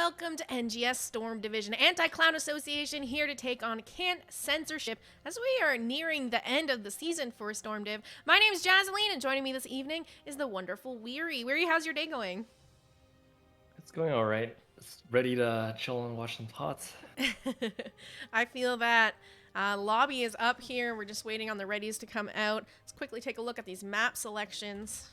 welcome to NGS Storm Division Anti-Clown Association, here to take on Censorship as we are nearing the end of the season for Storm Div. My name is Jazzalene, and joining me this evening is the wonderful Weary. Weary, how's your day going? It's going all right. It's ready to chill and watch some pots. I feel that. Lobby is up here. We're just waiting on the readies to come out. Let's quickly take a look at these map selections.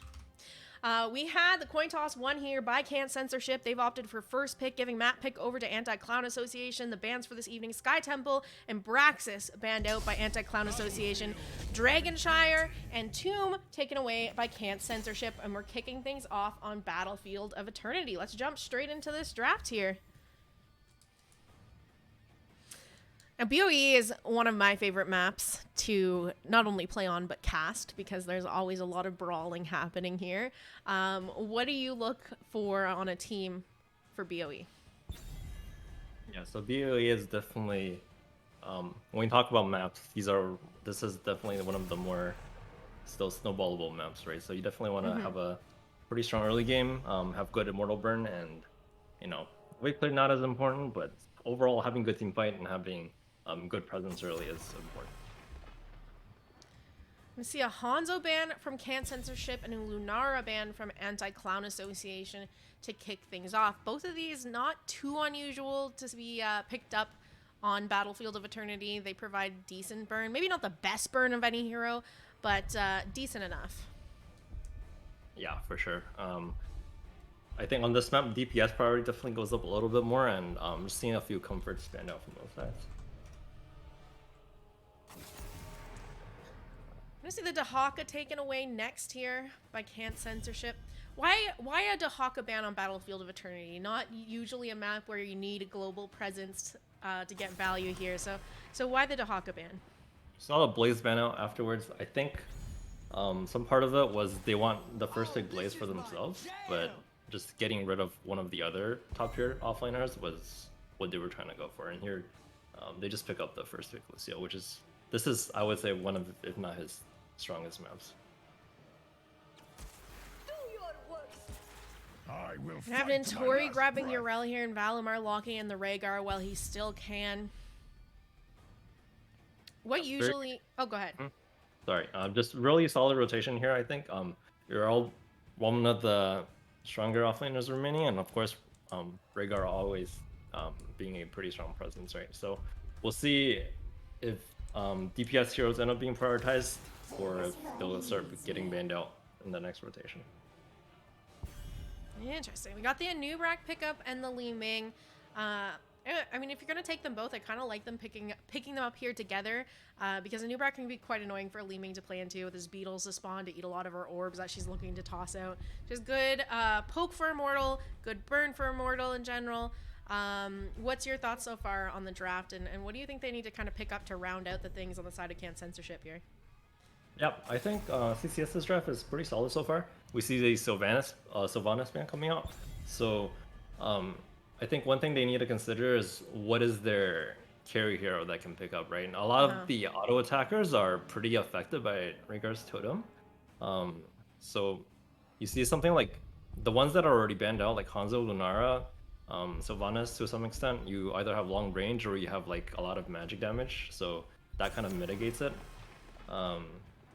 We had the coin toss won here by Censorship. They've opted for first pick, giving map pick over to Anti-Clown Association. The bans for this evening, Sky Temple and Braxis banned out by Anti-Clown Association. Dragonshire and Tomb taken away by Censorship. And we're kicking things off on Battlefield of Eternity. Let's jump straight into this draft here. Now, BOE is one of my favorite maps to not only play on, but cast, because there's always a lot of brawling happening here. What do you look for on a team for BOE? Yeah, so BOE is definitely, when we talk about maps, this is definitely one of the more still snowballable maps, right? So you definitely want to have a pretty strong early game, have good immortal burn, and, wave play not as important, but overall having good team fight and having good presence early is important. We see a Hanzo ban from Censorship and a Lunara ban from Anti-Clown Association to kick things off. Both of these not too unusual to be picked up on Battlefield of Eternity. They provide decent burn. Maybe not the best burn of any hero, but decent enough. Yeah, for sure. I think on this map, DPS priority definitely goes up a little bit more, and just seeing a few comforts stand out from both sides. I'm gonna see the Dahaka taken away next here by Censorship. Why a Dahaka ban on Battlefield of Eternity? Not usually a map where you need a global presence to get value here. So why the Dahaka ban? Saw a Blaze ban out afterwards. I think some part of it was they want the first pick Blaze for themselves, but just getting rid of one of the other top tier offliners was what they were trying to go for. And here, they just pick up the first pick Lucio, this is I would say one of, if not his strongest maps. Having Tori grabbing Urel here and Valimar locking in the Rhaegar while he still can. What usually... Oh, go ahead. Sorry, just really solid rotation here, I think. Urel, one of the stronger offlaners remaining, and of course, Rhaegar always being a pretty strong presence, right? So we'll see if DPS heroes end up being prioritized, or if they'll start getting banned out in the next rotation. Interesting. We got the Anubrak pickup and the Li Ming. I mean, if you're gonna take them both, I kind of like them picking them up here together, because Anubrak can be quite annoying for Li Ming to play into with his beetles to spawn to eat a lot of her orbs that she's looking to toss out. Just good poke for Immortal, good burn for Immortal in general. What's your thoughts so far on the draft, and what do you think they need to kind of pick up to round out the things on the side of Censorship here? Yep, I think CCS's draft is pretty solid so far. We see the Sylvanas ban coming out. So I think one thing they need to consider is what is their carry hero that can pick up, right? And a lot of the auto attackers are pretty affected by Rhaegar's totem. So you see something like the ones that are already banned out, like Hanzo, Lunara, Sylvanas to some extent, you either have long range or you have like a lot of magic damage. So that kind of mitigates it.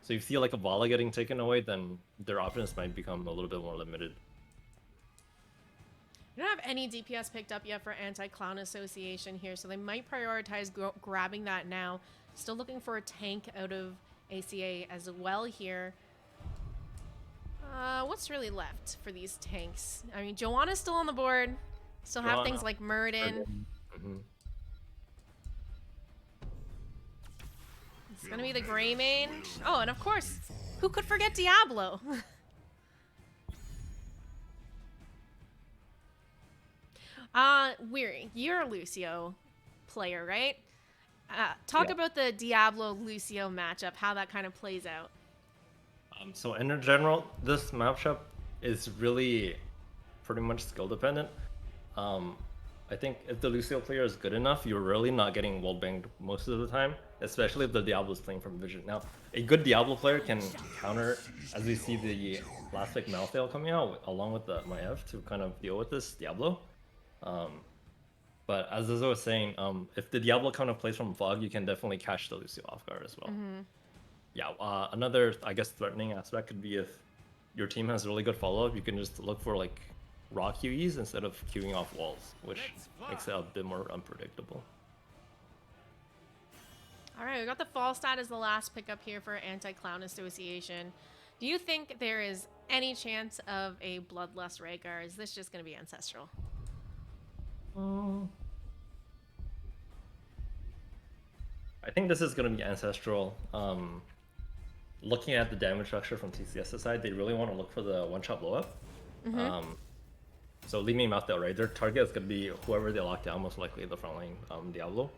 So if you see like a Vala getting taken away, then their options might become a little bit more limited. You don't have any DPS picked up yet for Anti-Clown Association here, so they might prioritize grabbing that now. Still looking for a tank out of ACA as well here. What's really left for these tanks? I mean, Joanna's still on the board. Still have things like Murden. It's gonna be the Greymane. Oh, and of course, who could forget Diablo? Weary, you're a Lucio player, right? Talk about the Diablo-Lucio matchup, how that kind of plays out. So in general, this matchup is really pretty much skill dependent. I think if the Lucio player is good enough, you're really not getting wall banged most of the time, especially if the Diablo is playing from vision. Now, a good Diablo player can counter, as we see the last pick Malthael coming out, along with the Maiev to kind of deal with this Diablo. But as I was saying, if the Diablo kind of plays from fog, you can definitely catch the Lucio off guard as well. Yeah, another, I guess, threatening aspect could be if your team has really good follow-up, you can just look for like raw QEs instead of queuing off walls, which makes it a bit more unpredictable. All right, we got the Falstad as the last pickup here for Anti-Clown Association. Do you think there is any chance of a Bloodlust Rhaegar? Is this just going to be Ancestral? I think this is going to be Ancestral. Looking at the damage structure from TCS's side, they really want to look for the one-shot blow-up. So leaving mouth out, right? Their target is going to be whoever they lock down, most likely the frontline Diablo.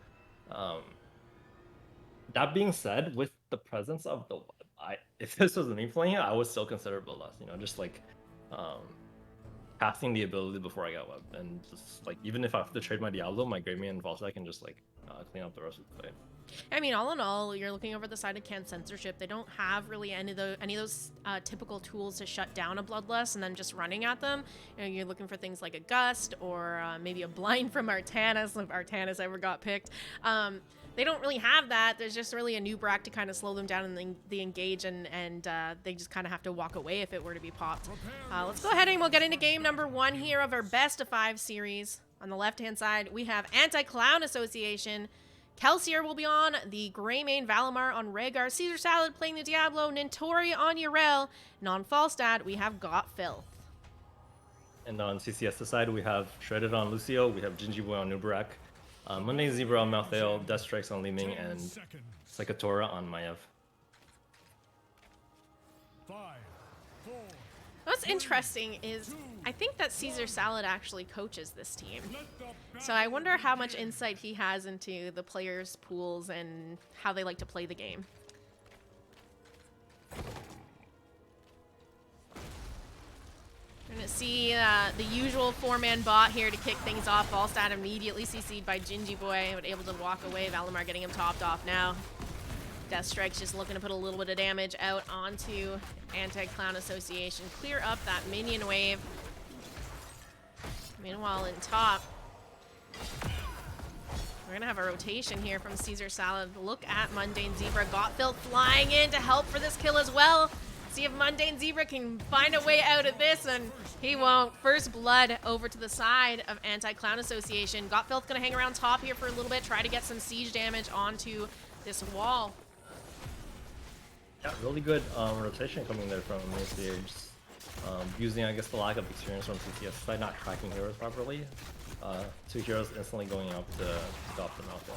That being said, with the presence of the web, if this was me playing it, I would still consider Bloodlust. You know, just like passing the ability before I got web, and just like even if I have to trade my Diablo, my Greymane and False, I can just like clean up the rest of the play. I mean, all in all, you're looking over the side of Censorship. They don't have really any of those typical tools to shut down a Bloodlust and then just running at them. You know, you're looking for things like a Gust or maybe a Blind from Artanis if Artanis ever got picked. They don't really have that. There's just really a new Brack to kind of slow them down in the engage, and they just kind of have to walk away if it were to be popped. Let's go ahead and we'll get into game number 1 here of our best of 5 series. On the left-hand side, we have Anti-Clown Association. Kelsier will be on the Greymane, Valimar on Rhaegar, Caesar Salad playing the Diablo, Nintori on Yrel, and on Falstad, we have Got Filth. And on CCS's side, we have Shredded on Lucio, we have Gingy Boy on Nubarak, Monday Zebra on Malthael, Death Strikes on Li Ming, and Psychotora on Maiev. What's interesting is I think that Caesar Salad actually coaches this team. So I wonder how much insight he has into the players' pools and how they like to play the game. We're going to see the usual 4-man bot here to kick things off. Falstad immediately CC'd by Gingy Boy, but able to walk away. Valimar getting him topped off now. Death Strike's just looking to put a little bit of damage out onto Anti-Clown Association. Clear up that minion wave. Meanwhile, in top, we're going to have a rotation here from Caesar Salad. Look at Mundane Zebra. Got Filth flying in to help for this kill as well. See if Mundane Zebra can find a way out of this, and he won't. First blood over to the side of Anti-Clown Association. Got Filth going to hang around top here for a little bit, try to get some siege damage onto this wall. Yeah, really good rotation coming there from ACA. Using, I guess, the lack of experience from CTS side, not tracking heroes properly. 2 heroes instantly going up to stop them out there.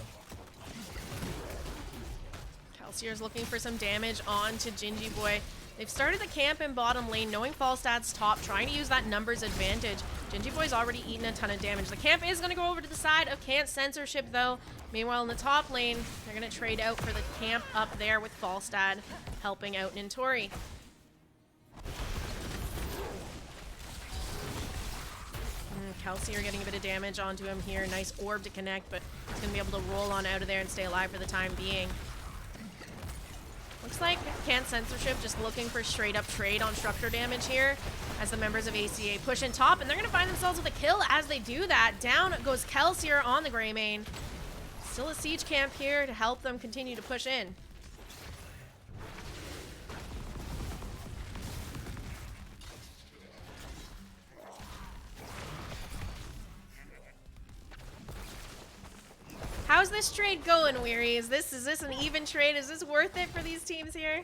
Kelsier's looking for some damage onto Gingy Boy. They've started the camp in bottom lane, knowing Falstad's top, trying to use that numbers advantage. Gingy Boy's already eaten a ton of damage. The camp is going to go over to the side of Censorship, though. Meanwhile, in the top lane, they're going to trade out for the camp up there with Falstad helping out Nintori. Kelsier getting a bit of damage onto him here. Nice orb to connect, but he's going to be able to roll on out of there and stay alive for the time being. Looks like Censorship just looking for straight up trade on structure damage here as the members of ACA push in top, and they're going to find themselves with a kill as they do that. Down goes Kelsier on the Greymane. Still a siege camp here to help them continue to push in. How's this trade going, Weary? Is this an even trade? Is this worth it for these teams here?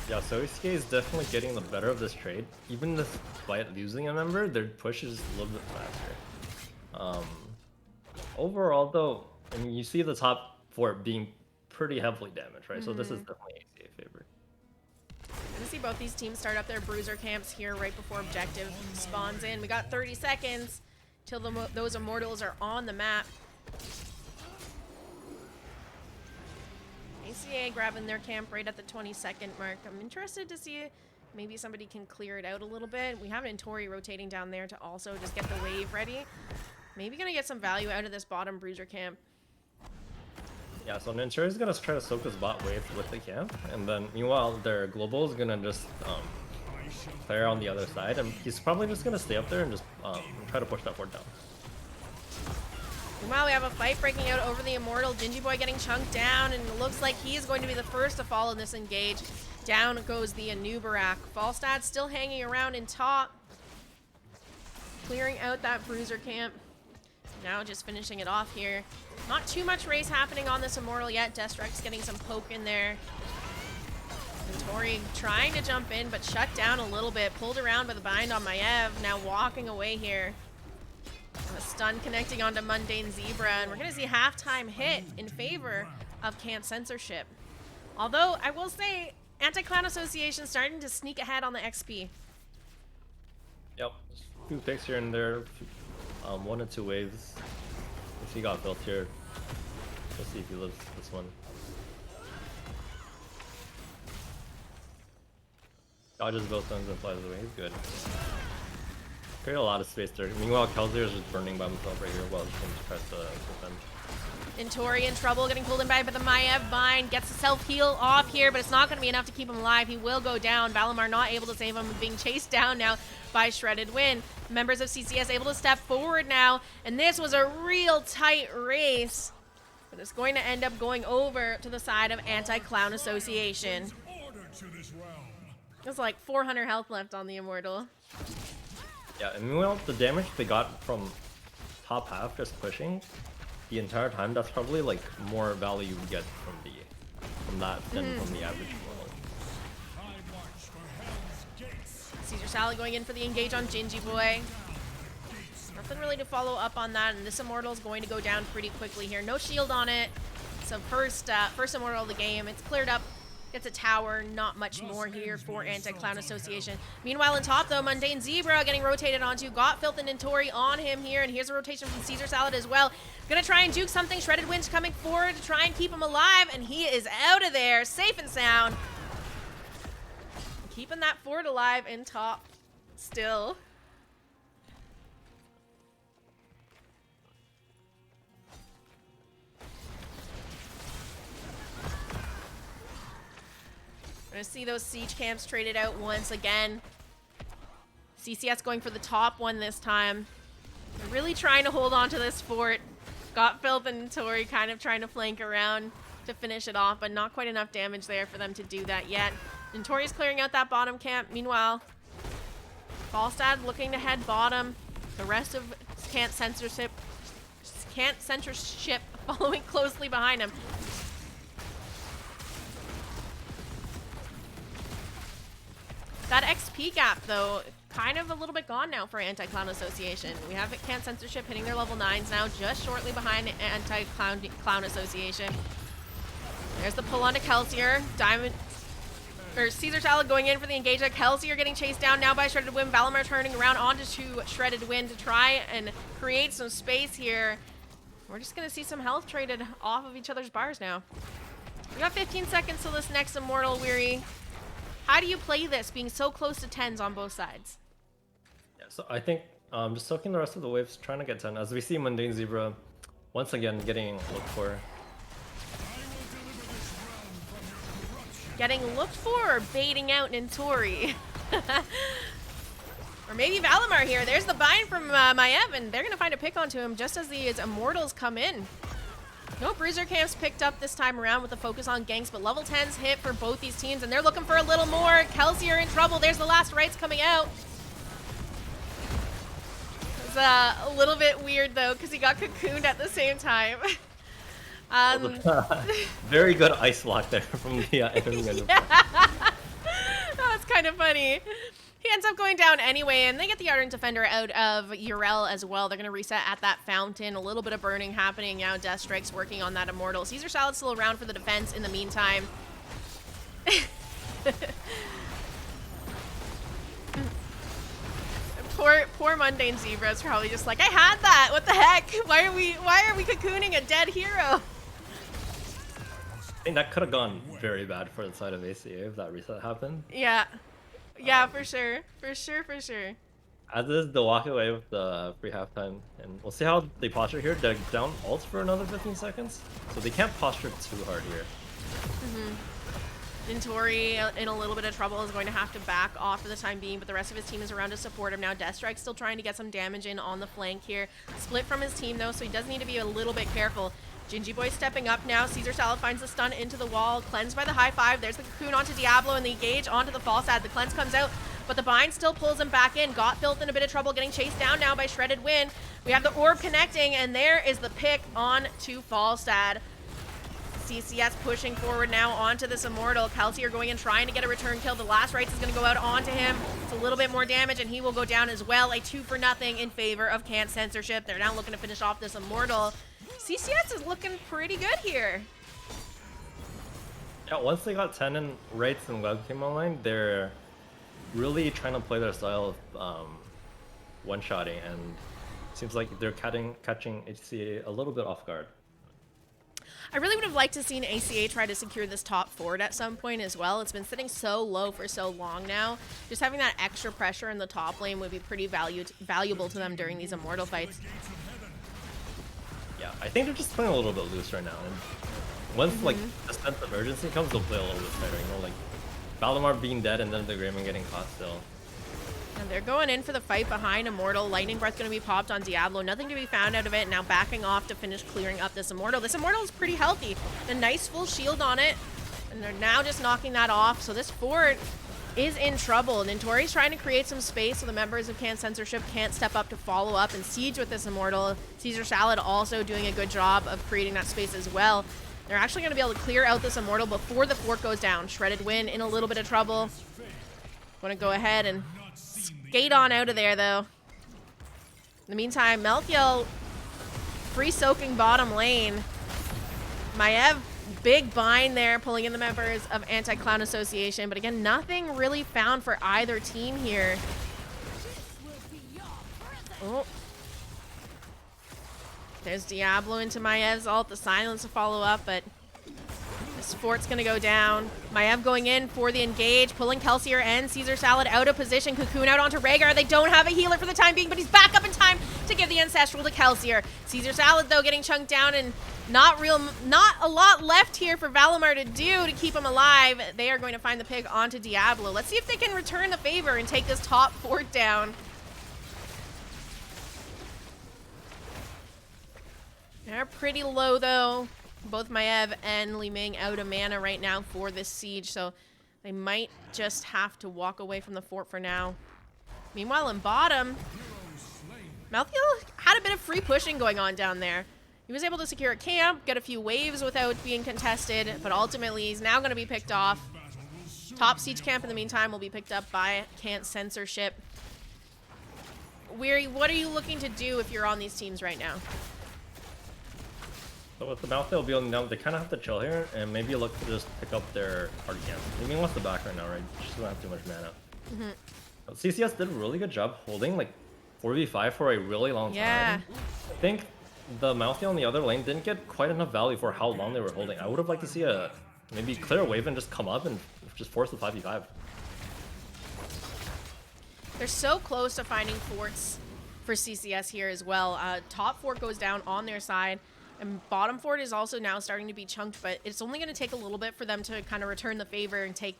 Yeah, so ACA is definitely getting the better of this trade. Even despite losing a member, their push is a little bit faster. Overall, though, I mean, you see the top 4 being pretty heavily damaged, right? So this is definitely ACA favorite. Gonna see both these teams start up their bruiser camps here right before objective spawns in. We got 30 seconds till those immortals are on the map. ACA grabbing their camp right at the 20-second mark. I'm interested to see if maybe somebody can clear it out a little bit. We have Nintori rotating down there to also just get the wave ready. Maybe gonna get some value out of this bottom bruiser camp. Yeah, so Ninja is gonna try to soak his bot wave with the camp, and then meanwhile their global is gonna just player on the other side, and he's probably just gonna stay up there and just try to push that forward down. Meanwhile, we have a fight breaking out over the Immortal. Gingy Boy getting chunked down, and it looks like he is going to be the first to fall in this engage. Down goes the Anubarak. Falstad still hanging around in top, clearing out that bruiser camp. Now just finishing it off here. Not too much race happening on this Immortal yet. Destrex getting some poke in there. And Tori trying to jump in, but shut down a little bit. Pulled around by the bind on Maiev. Now walking away here. A stun connecting onto Mundane Zebra, and we're going to see halftime hit in favor of Can't Censorship. Although, I will say, Anti-Clown Association starting to sneak ahead on the XP. Yep, just a few picks here and there, 1 or 2 waves. If he got built here, let's see if he lives this one. Dodges both stuns and flies away, he's good. Create a lot of space there. Meanwhile, Kelsier is just burning by himself right here while he's going to try to defend. And Tori in trouble, getting pulled in by the Maiev bind, gets the self-heal off here, but it's not going to be enough to keep him alive. He will go down. Valimar not able to save him, being chased down now by Shredded Wind. Members of CCS able to step forward now, and this was a real tight race, but it's going to end up going over to the side of Anti-Clown Association. There's like 400 health left on the Immortal. Yeah, and meanwhile, the damage they got from top half just pushing the entire time, that's probably like more value you get from that than from the average Immortal. Caesar Salad going in for the engage on Gingy Boy. Nothing really to follow up on that, and this Immortal is going to go down pretty quickly here. No shield on it. So first Immortal of the game. It's cleared up. Gets a tower, not much more here for Anti-Clown Association. Meanwhile, in top, though, Mundane Zebra getting rotated onto. Got Filth and Nintori on him here, and here's a rotation from Caesar Salad as well. Gonna try and juke something. Shredded Wind's coming forward to try and keep him alive, and he is out of there, safe and sound. Keeping that fort alive in top still. We're going to see those siege camps traded out once again. CCS going for the top one this time. They're really trying to hold on to this fort. Got Filth and Tori kind of trying to flank around to finish it off, but not quite enough damage there for them to do that yet. And Tori's clearing out that bottom camp. Meanwhile, Falstad looking to head bottom. The rest of Can't Censorship following closely behind him. That XP gap, though, kind of a little bit gone now for Anti-Clown Association. We have Can't Censorship hitting their level 9s now, just shortly behind Anti-Clown Association. There's the pull onto Kelsier. Caesar Salad going in for the engage. Kelsier getting chased down now by Shredded Wind. Valimar turning around onto Shredded Wind to try and create some space here. We're just going to see some health traded off of each other's bars now. We got 15 seconds till this next Immortal, Weary. How do you play this, being so close to 10s on both sides? Yeah, so I think just soaking the rest of the waves, trying to get 10. As we see Mundane Zebra, once again, getting looked for. Getting looked for or baiting out Nintori? Or maybe Valimar here. There's the bind from Maiev, and they're going to find a pick onto him just as these Immortals come in. No bruiser camps picked up this time around with the focus on ganks, but level 10s hit for both these teams, and they're looking for a little more. Kelsier in trouble. There's the last rites coming out. It's a little bit weird, though, because he got cocooned at the same time. Very good ice block there from the enemy. Yeah. That's kind of funny. He ends up going down anyway, and they get the Ardent Defender out of Urel as well. They're going to reset at that fountain. A little bit of burning happening now. Death Strike's working on that Immortal. Caesar Salad's still around for the defense in the meantime. Poor Mundane Zebra is probably just like, I had that. What the heck? Why are we cocooning a dead hero? I think that could have gone very bad for the side of ACA if that reset happened. Yeah. Yeah, for sure. For sure. As is the walk away with the free halftime, and we'll see how they posture here. They're down ults for another 15 seconds, so they can't posture too hard here. Nintori in a little bit of trouble, is going to have to back off for the time being, but the rest of his team is around to support him now. Deathstrike's still trying to get some damage in on the flank here. Split from his team though, so he does need to be a little bit careful. Gingy Boy stepping up now. Caesar Salad finds the stun into the wall. Cleansed by the high five. There's the cocoon onto Diablo and the engage onto the false ad. The cleanse comes out, but the bind still pulls him back in. Got Filth in a bit of trouble, getting chased down now by Shredded Wind. We have the orb connecting, and there is the pick on to Falstad. CCS pushing forward now onto this Immortal. Kelsier going in, trying to get a return kill. The last rights is going to go out onto him. It's a little bit more damage, and he will go down as well. A 2-for-0 in favor of Can't Censorship. They're now looking to finish off this Immortal. CCS is looking pretty good here. Yeah, once they got 10 and Wraiths and Web came online, they're really trying to play their style of one-shotting, and seems like they're catching HCA a little bit off guard. I really would have liked to seen ACA try to secure this top fort at some point as well. It's been sitting so low for so long now. Just having that extra pressure in the top lane would be pretty valuable to them during these Immortal fights. Yeah, I think they're just playing a little bit loose right now. And once like the sense of urgency comes, they'll play a little bit better. You know, like Valimar being dead and then the Greyman getting caught still. And they're going in for the fight behind Immortal. Lightning Breath going to be popped on Diablo. Nothing to be found out of it. Now backing off to finish clearing up this Immortal. This Immortal is pretty healthy. A nice full shield on it. And they're now just knocking that off. So this fort is in trouble. Nintori's trying to create some space so the members of Can't Censorship can't step up to follow up and siege with this Immortal. Caesar Salad also doing a good job of creating that space as well. They're actually going to be able to clear out this Immortal before the fort goes down. Shredded Wind in a little bit of trouble. Want to go ahead and skate on out of there, though. In the meantime, Melthiel free soaking bottom lane. Maiev, big bind there, pulling in the members of Anti-Clown Association. But again, nothing really found for either team here. Oh. There's Diablo into Maev's ult. The silence to follow up, but this fort's gonna go down. Maiev going in for the engage, pulling Kelsier and Caesar Salad out of position. Cocoon out onto Rhaegar. They don't have a healer for the time being, but he's back up in time to give the Ancestral to Kelsier. Caesar Salad, though, getting chunked down, and not a lot left here for Valimar to do to keep him alive. They are going to find the pig onto Diablo. Let's see if they can return the favor and take this top fort down. They're pretty low, though. Both Maiev and Li Ming out of mana right now for this siege, so they might just have to walk away from the fort for now. Meanwhile, in bottom, Melthiel had a bit of free pushing going on down there. He was able to secure a camp, get a few waves without being contested, but ultimately he's now going to be picked off. Top siege camp in the meantime will be picked up by Can't Censorship. Weary, what are you looking to do if you're on these teams right now? So with the Malthael building down, they kind of have to chill here and maybe look to just pick up their party camp. Li Ming wants the back right now, right? She doesn't have too much mana. CCS did a really good job holding like 4v5 for a really long time. I think the Malthael on the other lane didn't get quite enough value for how long they were holding. I would have liked to see a maybe clear a wave and just come up and just force the 5v5. They're so close to finding forts for CCS here as well. Top fort goes down on their side. And bottom fort is also now starting to be chunked, but it's only going to take a little bit for them to kind of return the favor and take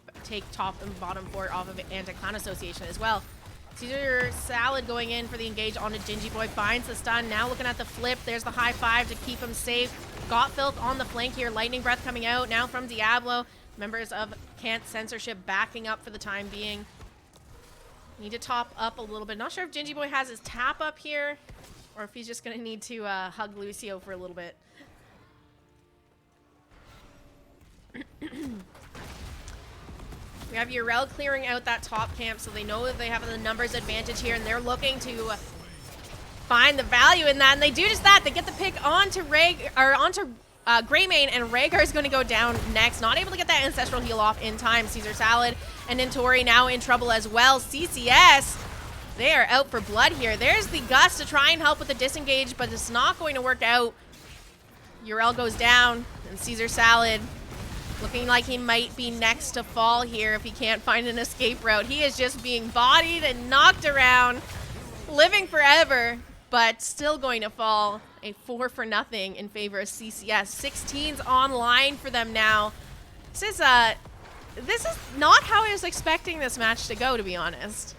top and bottom fort off of Anti-Clown Association as well. Caesar Salad going in for the engage onto Gingy Boy, finds the stun. Now looking at the flip, there's the high five to keep him safe. Got Filth on the flank here, Lightning Breath coming out now from Diablo. Members of Can't Censorship backing up for the time being. Need to top up a little bit. Not sure if Gingy Boy has his tap up here, or if he's just going to need to hug Lucio for a little bit. We have Yrel clearing out that top camp, so they know that they have the numbers advantage here, and they're looking to find the value in that, and they do just that. They get the pick onto Greymane, and Rhaegar's going to go down next. Not able to get that Ancestral heal off in time. Caesar Salad and Nintori now in trouble as well. CCS, they are out for blood here. There's the Gust to try and help with the disengage, but it's not going to work out. Yrel goes down, and Caesar Salad looking like he might be next to fall here if he can't find an escape route. He is just being bodied and knocked around, living forever, but still going to fall. A 4-for-0 in favor of CCS. 16's online for them now. This This is not how I was expecting this match to go, to be honest.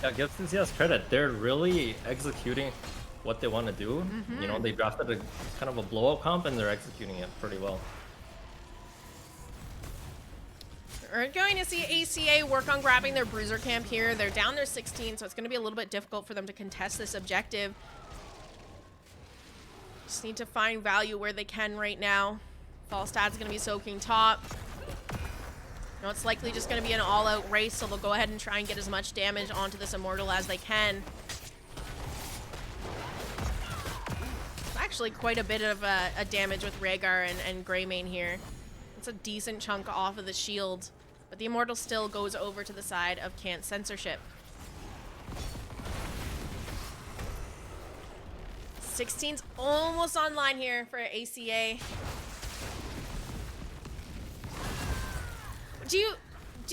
Yeah, give CCS credit. They're really executing what they want to do. You know, they drafted a kind of a blowout comp and they're executing it pretty well. We're going to see ACA work on grabbing their bruiser camp here. They're down their 16, so it's going to be a little bit difficult for them to contest this objective. Just need to find value where they can right now. Falstad's going to be soaking top. You know, it's likely just going to be an all-out race, so they'll go ahead and try and get as much damage onto this Immortal as they can. It's actually quite a bit of a damage with Rhaegar and Greymane here. It's a decent chunk off of the shield, but the Immortal still goes over to the side of Cant Censorship. 16's almost online here for ACA. Do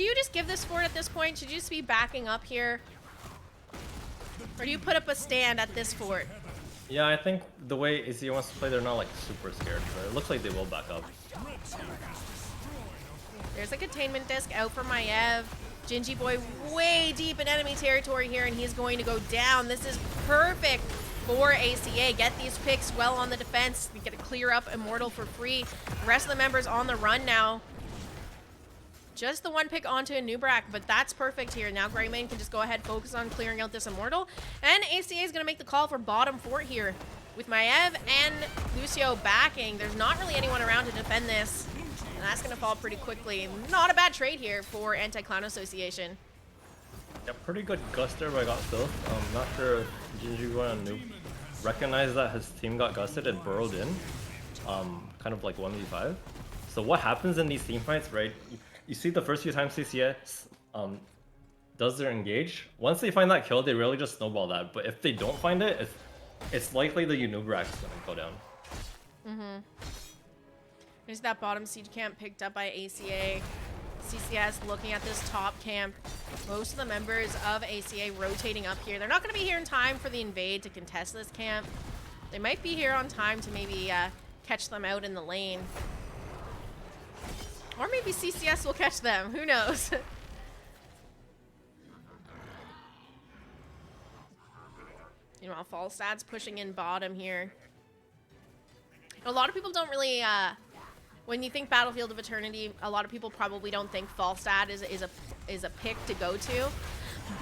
you just give this fort at this point? Should you just be backing up here? Or do you put up a stand at this fort? Yeah, I think the way ACA wants to play, they're not like super scared, but it looks like they will back up. There's a containment disc out for Maiev. Gingy Boy way deep in enemy territory here, and he's going to go down. This is perfect for ACA. Get these picks well on the defense. We get to clear up Immortal for free. The rest of the members on the run now. Just the one pick onto a Nubrak, but that's perfect here. Now Greymane can just go ahead, focus on clearing out this Immortal. And ACA is going to make the call for bottom fort here. With Maiev and Lucio backing, there's not really anyone around to defend this. And that's going to fall pretty quickly. Not a bad trade here for Anti-Clown Association. Yeah, pretty good guster by Got Filth. Not sure if Gingy Boy and Noob recognized that his team got gusted and burrowed in. Kind of like 1v5. So what happens in these team fights, right? You see the first few times CCS does their engage. Once they find that kill, they really just snowball that. But if they don't find it, it's likely the Unubrak's gonna go down. There's that bottom siege camp picked up by ACA. CCS looking at this top camp. Most of the members of ACA rotating up here. They're not going to be here in time for the invade to contest this camp. They might be here on time to maybe catch them out in the lane. Or maybe CCS will catch them. Who knows? You know, Falstad's pushing in bottom here. A lot of people don't really... when you think Battlefield of Eternity, a lot of people probably don't think Falstad is a pick to go to.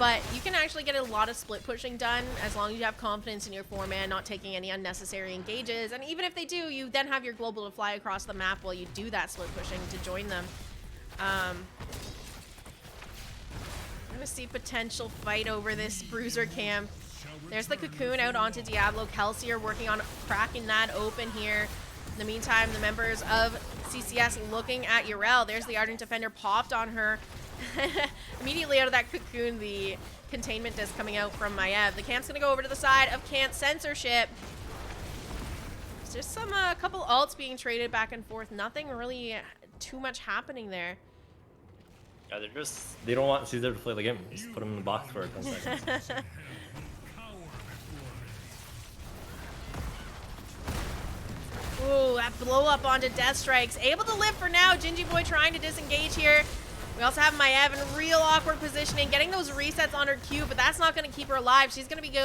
But you can actually get a lot of split pushing done as long as you have confidence in your four-man, not taking any unnecessary engages. And even if they do, you then have your global to fly across the map while you do that split pushing to join them. I'm gonna see potential fight over this bruiser camp. There's the cocoon out onto Diablo. Kelsey are working on cracking that open here. In the meantime, the members of CCS looking at Yrel. There's the Ardent Defender popped on her. Immediately out of that cocoon, the containment disc coming out from Maiev. The camp's gonna go over to the side of Cant Censorship. There's just a couple ults being traded back and forth. Nothing really too much happening there. Yeah, they don't want Caesar to play the game. Just put him in the box for 10 seconds. Ooh, that blow up onto Death Strikes. Able to live for now. Gingy Boy trying to disengage here. We also have Maiev in real awkward positioning, getting those resets on her Q, but that's not going to keep her alive. She's going to be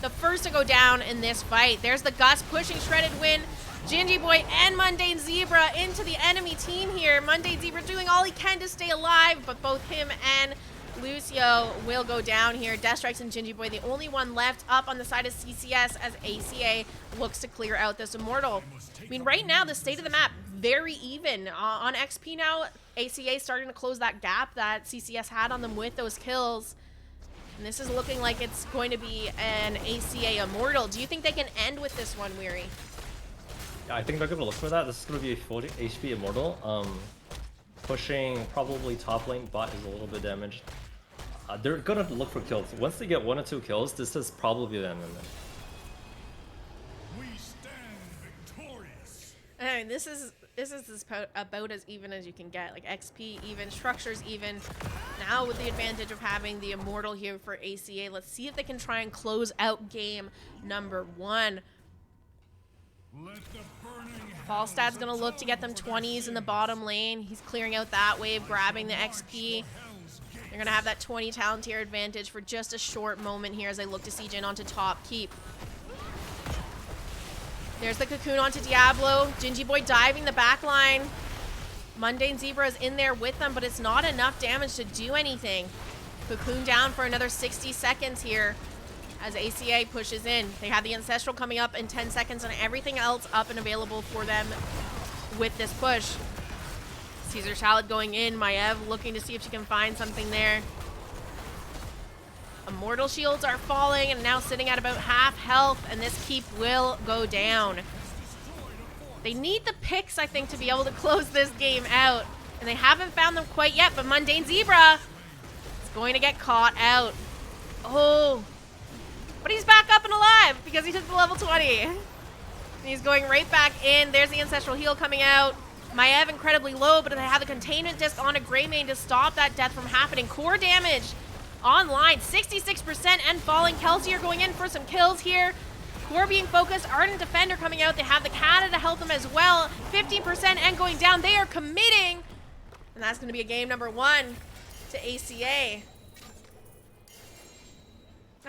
the first to go down in this fight. There's the Gus pushing Shredded Wind. Gingy Boy and Mundane Zebra into the enemy team here. Mundane Zebra doing all he can to stay alive, but both him and Lucio will go down here. Death Strikes and Gingy Boy, the only one left up on the side of CCS as ACA looks to clear out this Immortal. I mean, right now, the state of the map, very even. On XP now, ACA starting to close that gap that CCS had on them with those kills. And this is looking like it's going to be an ACA Immortal. Do you think they can end with this one, Weary? Yeah, I think they're going to look for that. This is going to be a full HP Immortal. Pushing probably top lane, bot is a little bit damaged. They're going to look for kills. Once they get 1 or 2 kills, this is probably the end of it. We stand victorious. I mean, this is about as even as you can get. Like XP even, structures even. Now with the advantage of having the Immortal here for ACA, let's see if they can try and close out game number 1. Let the burning Falstad's gonna look to get them 20s in the bottom lane. He's clearing out that wave, grabbing the XP. They're gonna have that 20 talent tier advantage for just a short moment here as they look to siege in onto top keep. There's the cocoon onto Diablo. Gingy Boy diving the back line. Mundane Zebra is in there with them, but it's not enough damage to do anything. Cocoon down for another 60 seconds here as ACA pushes in. They have the Ancestral coming up in 10 seconds and everything else up and available for them with this push. Caesar Salad going in. Maev looking to see if she can find something there. Immortal shields are falling and now sitting at about half health, and this keep will go down. They need the picks, I think, to be able to close this game out, and they haven't found them quite yet, but Mundane Zebra is going to get caught out. Oh, but he's back up and alive because he took the level 20. And he's going right back in. There's the Ancestral Heal coming out. Maev incredibly low, but they have the Containment Disc on a Greymane to stop that death from happening. Core damage online, 66% and falling. Kelsey are going in for some kills here. Core being focused. Ardent Defender coming out. They have the Kata to help them as well. 15% and going down. They are committing. And that's going to be a game number 1 to ACA.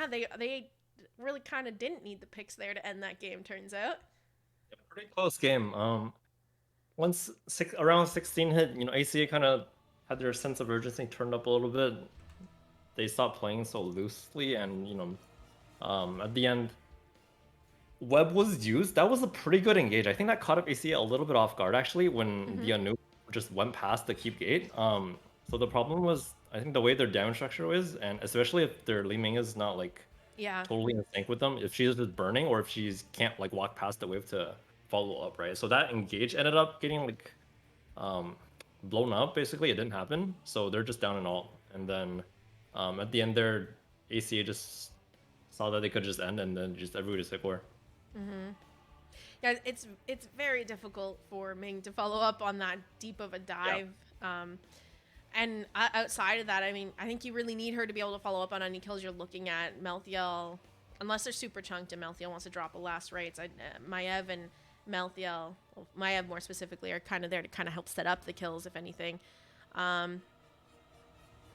They really kind of didn't need the picks there to end that game, turns out. Yeah, pretty close game. Once around 16 hit, ACA kind of had their sense of urgency turned up a little bit. They stopped playing so loosely, and at the end, Web was used. That was a pretty good engage. I think that caught up ACA a little bit off guard actually when the Anu just went past the keep gate. So the problem was, I think, the way their damage structure is, and especially if their Li Ming is not like totally in sync with them, if she's just burning or if she's can't like walk past the wave to follow up, right? So that engage ended up getting like blown up. Basically, it didn't happen. So they're just down and all, and then. At the end there, ACA just saw that they could just end, and then just everybody just hit core. Yeah, it's very difficult for Ming to follow up on that deep of a dive. Yeah. And outside of that, I mean, I think you really need her to be able to follow up on any kills you're looking at. Melthiel, unless they're super chunked and Melthiel wants to drop a last rites, Maev and Melthiel, well, Maev more specifically, are kind of there to kind of help set up the kills, if anything.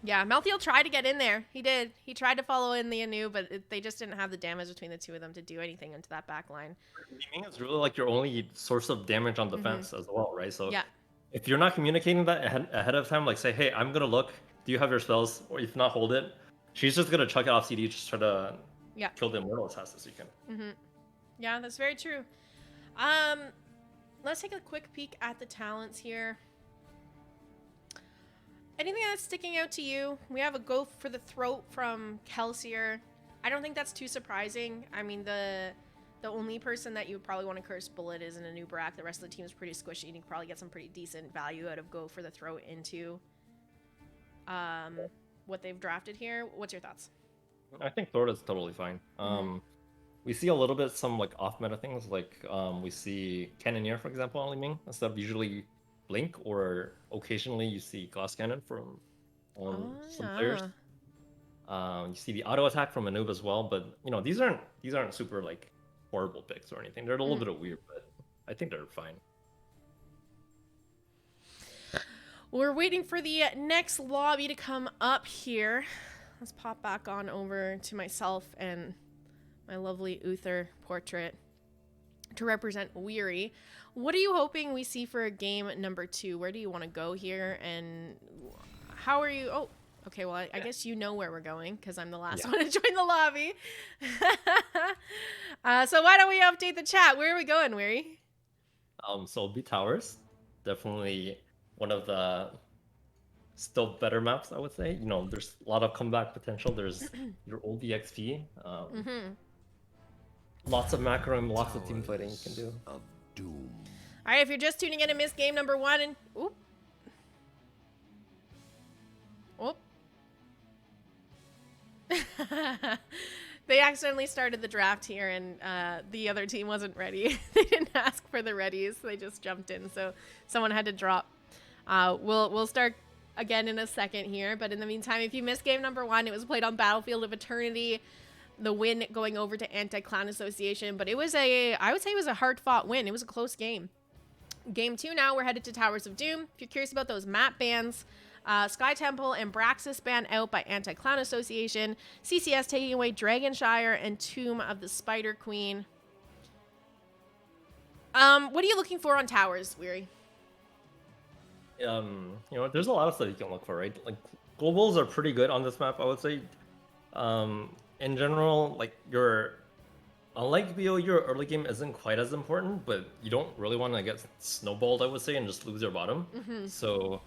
Yeah, Melthiel tried to get in there. He did. He tried to follow in the Anu, but they just didn't have the damage between the two of them to do anything into that back line. Li Ming is really like your only source of damage on defense as well, right? So if you're not communicating that ahead of time, like say, hey, I'm going to look, do you have your spells? Or if not, hold it. She's just going to chuck it off CD, just try to kill the Immortal as fast as you can. Yeah, that's very true. Let's take a quick peek at the talents here. Anything that's sticking out to you? We have a go for the throat from Kelsier. I don't think that's too surprising. I mean, the only person that you would probably want to curse bullet is in a new Brack. The rest of the team is pretty squishy, and you can probably get some pretty decent value out of go for the throat into what they've drafted here. What's your thoughts? I think throat is totally fine. We see a little bit some like off meta things, like we see Cannoneer, for example, on Li Ming instead of usually Blink, or occasionally you see Glass Cannon from some players. You see the auto attack from Anub as well, but these aren't super like horrible picks or anything. They're a little bit of weird, but I think they're fine. We're waiting for the next lobby to come up here. Let's pop back on over to myself and my lovely Uther portrait to represent Weary. What are you hoping we see for game number 2? Where do you want to go here, and how are you? Oh, okay. Well, I guess you know where we're going because I'm the last one to join the lobby. So why don't we update the chat? Where are we going, Weary? So it'll be towers. Definitely one of the still better maps, I would say. There's a lot of comeback potential. There's your old EXP. Lots of macro and lots of team fighting you can do. Of doom. All right, if you're just tuning in and missed game number 1, and they accidentally started the draft here, and the other team wasn't ready. They didn't ask for the readies; they just jumped in, so someone had to drop. We'll start again in a second here, but in the meantime, if you missed game number 1, it was played on Battlefield of Eternity. the win going over to Anti-Clan Association, but I would say it was a hard-fought win. It was a close game. Game 2 now, we're headed to Towers of Doom. If you're curious about those map bans, Sky Temple and Braxis banned out by Anti-Clan Association. CCS taking away Dragonshire and Tomb of the Spider Queen. What are you looking for on Towers, Weary? There's a lot of stuff you can look for, right? Like globals are pretty good on this map, I would say. In general, like unlike BO, your early game isn't quite as important, but you don't really want to get snowballed, I would say, and just lose your bottom. So,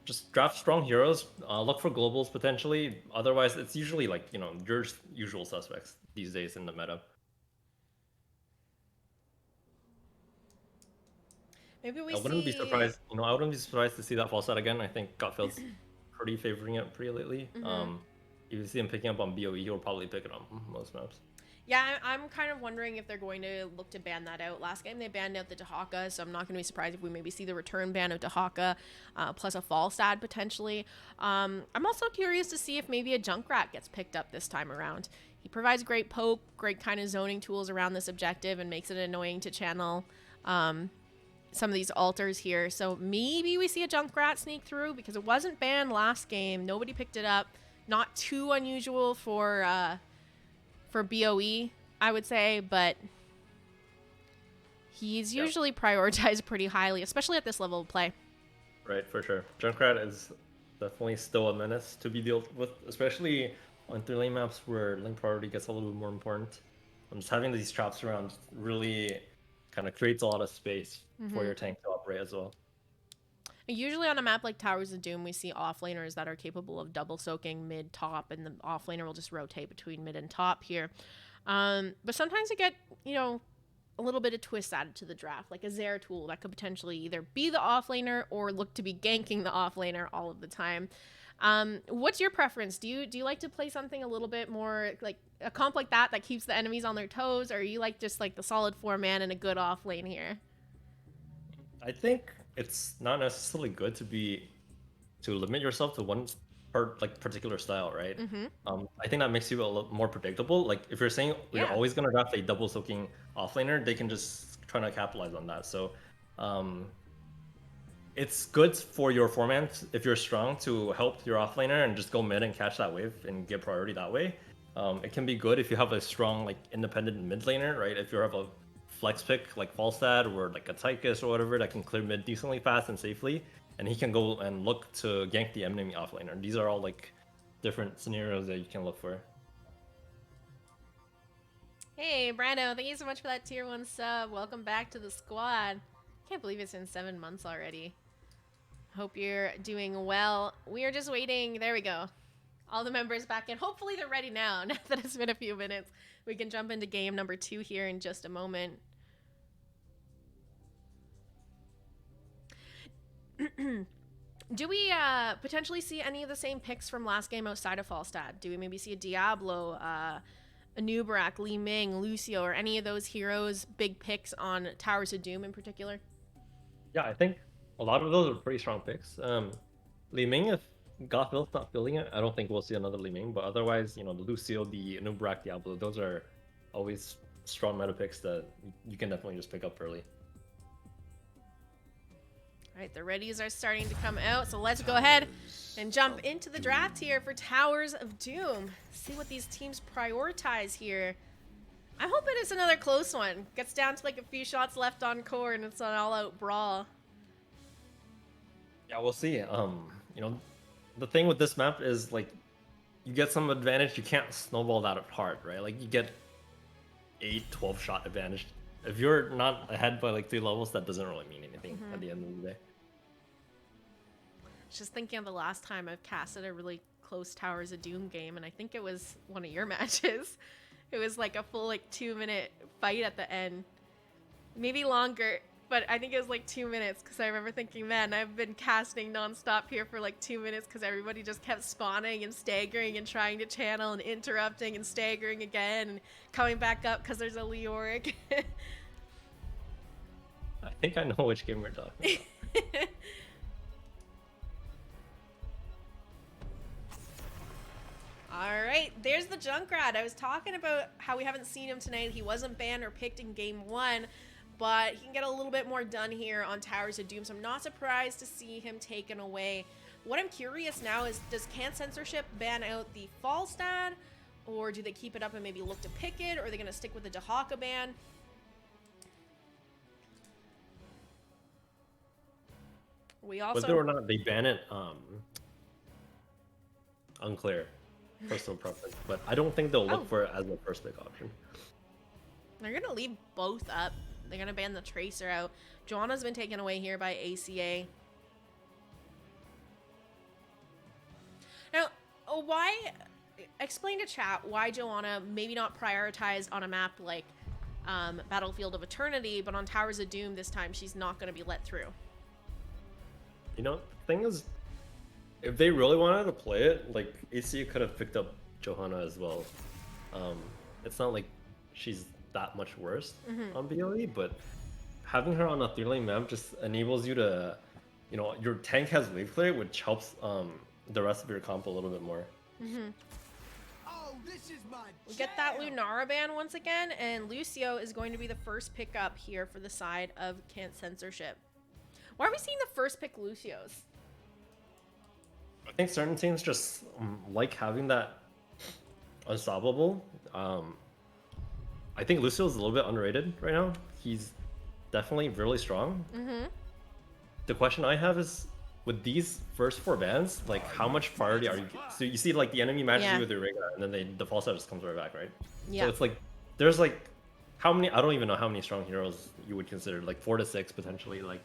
just draft strong heroes, look for globals potentially. Otherwise, it's usually like, your usual suspects these days in the meta. Maybe I wouldn't be surprised. I wouldn't be surprised to see that false out again. I think Gotfield's pretty favoring it pretty lately. If you see him picking up on BOE, he'll probably pick it up most maps. Yeah, I'm kind of wondering if they're going to look to ban that out. Last game they banned out the Dahaka, so I'm not going to be surprised if we maybe see the return ban of Dahaka, plus a false ad potentially. I'm also curious to see if maybe a Junkrat gets picked up this time around. He provides great poke, great kind of zoning tools around this objective, and makes it annoying to channel some of these altars here. So maybe we see a Junkrat sneak through because it wasn't banned last game. Nobody picked it up. Not too unusual for BOE, I would say, but he's usually prioritized pretty highly, especially at this level of play. Right, for sure. Junkrat is definitely still a menace to be dealt with, especially on 3-lane maps where link priority gets a little bit more important. Just having these traps around really kind of creates a lot of space for your tank to operate as well. Usually on a map like Towers of Doom, we see offlaners that are capable of double soaking mid-top, and the offlaner will just rotate between mid and top here. But sometimes you get, a little bit of twist added to the draft, like a Zera tool that could potentially either be the offlaner or look to be ganking the offlaner all of the time. What's your preference? Do you like to play something a little bit more like a comp like that keeps the enemies on their toes, or you like just like the solid 4-man and a good off lane here? I think it's not necessarily good to limit yourself to one particular style, right? I think that makes you a little more predictable. Like if you're saying you're always gonna draft a double soaking offlaner, they can just try to capitalize on that. So it's good for your 4-man if you're strong to help your offlaner and just go mid and catch that wave and get priority that way. It can be good if you have a strong independent mid laner, right? If you have a flex pick like Falstad or like a Tychus or whatever that can clear mid decently fast and safely, and he can go and look to gank the enemy offlaner. These are all different scenarios that you can look for. Hey Brando, thank you so much for that tier 1 sub. Welcome back to the squad. Can't believe it's been 7 months already. Hope you're doing well. We are just waiting. There we go. All the members back in. Hopefully they're ready now. Now that it's been a few minutes, we can jump into game number 2 here in just a moment. Do we potentially see any of the same picks from last game outside of Falstad? Do we maybe see a Diablo, a Nubarak, Li Ming, Lucio, or any of those heroes big picks on Towers of Doom in particular? Yeah, I think a lot of those are pretty strong picks. Li Ming, if Gothville's not feeling it, I don't think we'll see another Li Ming, but otherwise, the Lucio, the Nubarak, Diablo, those are always strong meta picks that you can definitely just pick up early. All right, the readies are starting to come out, so let's go ahead and jump into the draft here for Towers of Doom. See what these teams prioritize here. I'm hoping it's another close one. Gets down to a few shots left on core and it's an all-out brawl. Yeah, we'll see. The thing with this map is you get some advantage. You can't snowball that hard, right? You get 8-12 shot advantage. If you're not ahead by 3 levels, that doesn't really mean anything at the end of the day. Just thinking of the last time I've casted a really close Towers of Doom game, and I think it was one of your matches. It was a full 2-minute fight at the end. Maybe longer, but I think it was 2 minutes because I remember thinking, man, I've been casting nonstop here for 2 minutes because everybody just kept spawning and staggering and trying to channel and interrupting and staggering again and coming back up because there's a Leoric. I think I know which game we're talking about. All right, there's the Junkrat. I was talking about how we haven't seen him tonight. He wasn't banned or picked in game 1, but he can get a little bit more done here on Towers of Doom, so I'm not surprised to see him taken away. What I'm curious now is, does Can Censorship ban out the Falstad, or do they keep it up and maybe look to pick it, or are they going to stick with the Dahaka ban? We also... Whether or not they ban it, unclear. Personal preference, but I don't think they'll look for it as a first pick option. They're going to leave both up. They're going to ban the Tracer out. Joanna's been taken away here by ACA. Now, why... Explain to chat why Joanna maybe not prioritized on a map like Battlefield of Eternity, but on Towers of Doom this time she's not going to be let through. You know, the thing is, if they really wanted to play it, like, ACA could have picked up Johanna as well. It's not like she's that much worse on BOE, but having her on a 3-lane map just enables you to, you know, your tank has wave clear, which helps the rest of your comp a little bit more. Oh, this is my We get that Lunara ban once again, and Lucio is going to be the first pickup here for the side of Can't Censorship. Why are we seeing the first pick Lucios? I think certain teams just like having that unstoppable. I think Lucio's a little bit underrated right now. He's definitely really strong. The question I have is, with these first 4 bans, like, how much priority are you... So you see, like, the enemy matches you with the Rega, and then the false just comes right back, right? Yeah. So it's like, there's like, how many... I don't even know how many strong heroes you would consider, like 4 to 6 potentially. Like,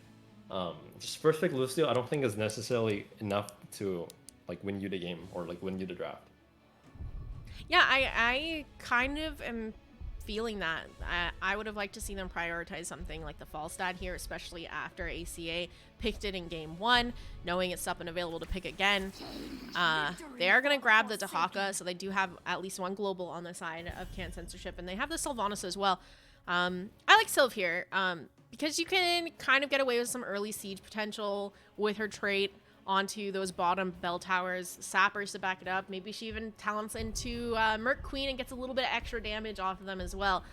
just first pick Lucio, I don't think is necessarily enough to, like, win you the game or, like, win you the draft. Yeah, I kind of am feeling that. I would have liked to see them prioritize something like the Falstad here, especially after ACA picked it in game 1, knowing it's up and available to pick again. They are going to grab the Dahaka, so they do have at least one global on the side of Can Censorship, and they have the Sylvanas as well. I like Sylv here because you can kind of get away with some early siege potential with her trait onto those bottom bell towers, sappers to back it up. Maybe she even talents into Merc Queen and gets a little bit of extra damage off of them as well.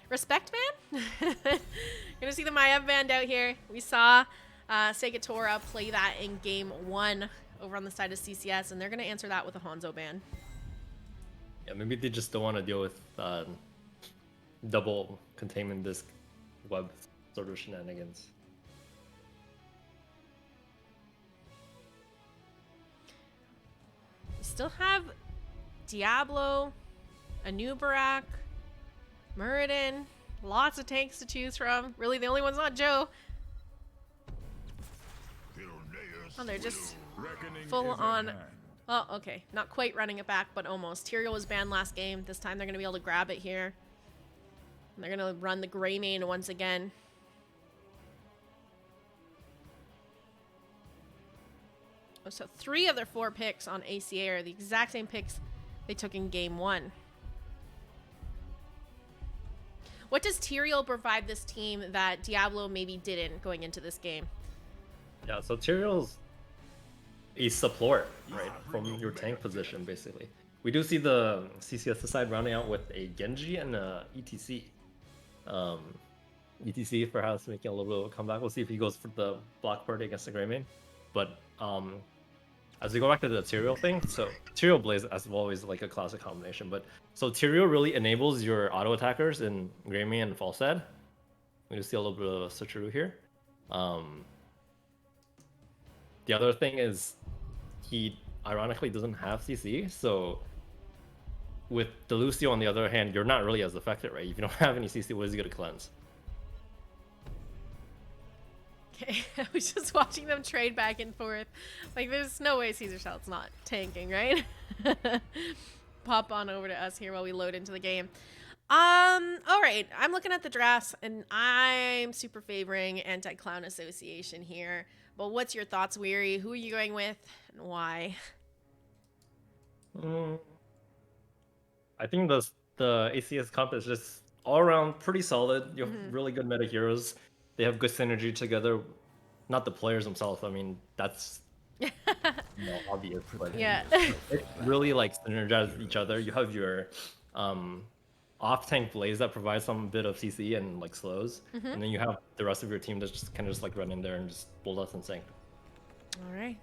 Respect ban? Gonna see the Maiev band out here. We saw Segatora play that in game 1 over on the side of CCS, and they're gonna answer that with a Hanzo ban. Yeah, maybe they just don't want to deal with double containment disc web sort of shenanigans. We still have Diablo, Anubarak, Muradin, lots of tanks to choose from. Really, the only one's not Joe. Oh, they're just full on. Oh, okay. Not quite running it back, but almost. Tyrael was banned last game. This time they're going to be able to grab it here. And they're going to run the Grey main once again. Oh, so 3 of their 4 picks on ACA are the exact same picks they took in game 1. What does Tyrael provide this team that Diablo maybe didn't going into this game? Yeah, so Tyrael's a support, right, from your tank position, basically. We do see the CCS side rounding out with a Genji and a ETC. ETC perhaps making a little bit of a comeback. We'll see if he goes for the block party against the Grey main. But as we go back to the Tyrael thing, so Tyrael Blaze, as always, like a classic combination. But so Tyrael really enables your auto attackers in Grey main and Falstad. We just see a little bit of a switcheroo here. The other thing is he ironically doesn't have CC, so with the Lucio on the other hand, you're not really as affected, right? If you don't have any CC, what is he gonna cleanse? Okay, I was just watching them trade back and forth. Like, there's no way Caesar Shout's not tanking, right? Pop on over to us here while we load into the game. All right, I'm looking at the drafts, and I'm super favoring Anti-Clown Association here. But what's your thoughts, Weary? Who are you going with, and why? I think the ACS comp is just all around pretty solid. You have really good meta heroes. They have good synergy together. not the players themselves. I mean, that's obvious, but Yeah. it really like synergize each other. You have your off tank Blaze that provides some bit of CC and like slows, and then you have the rest of your team that's just kind of just like run in there and just bulldoze and sink. All right.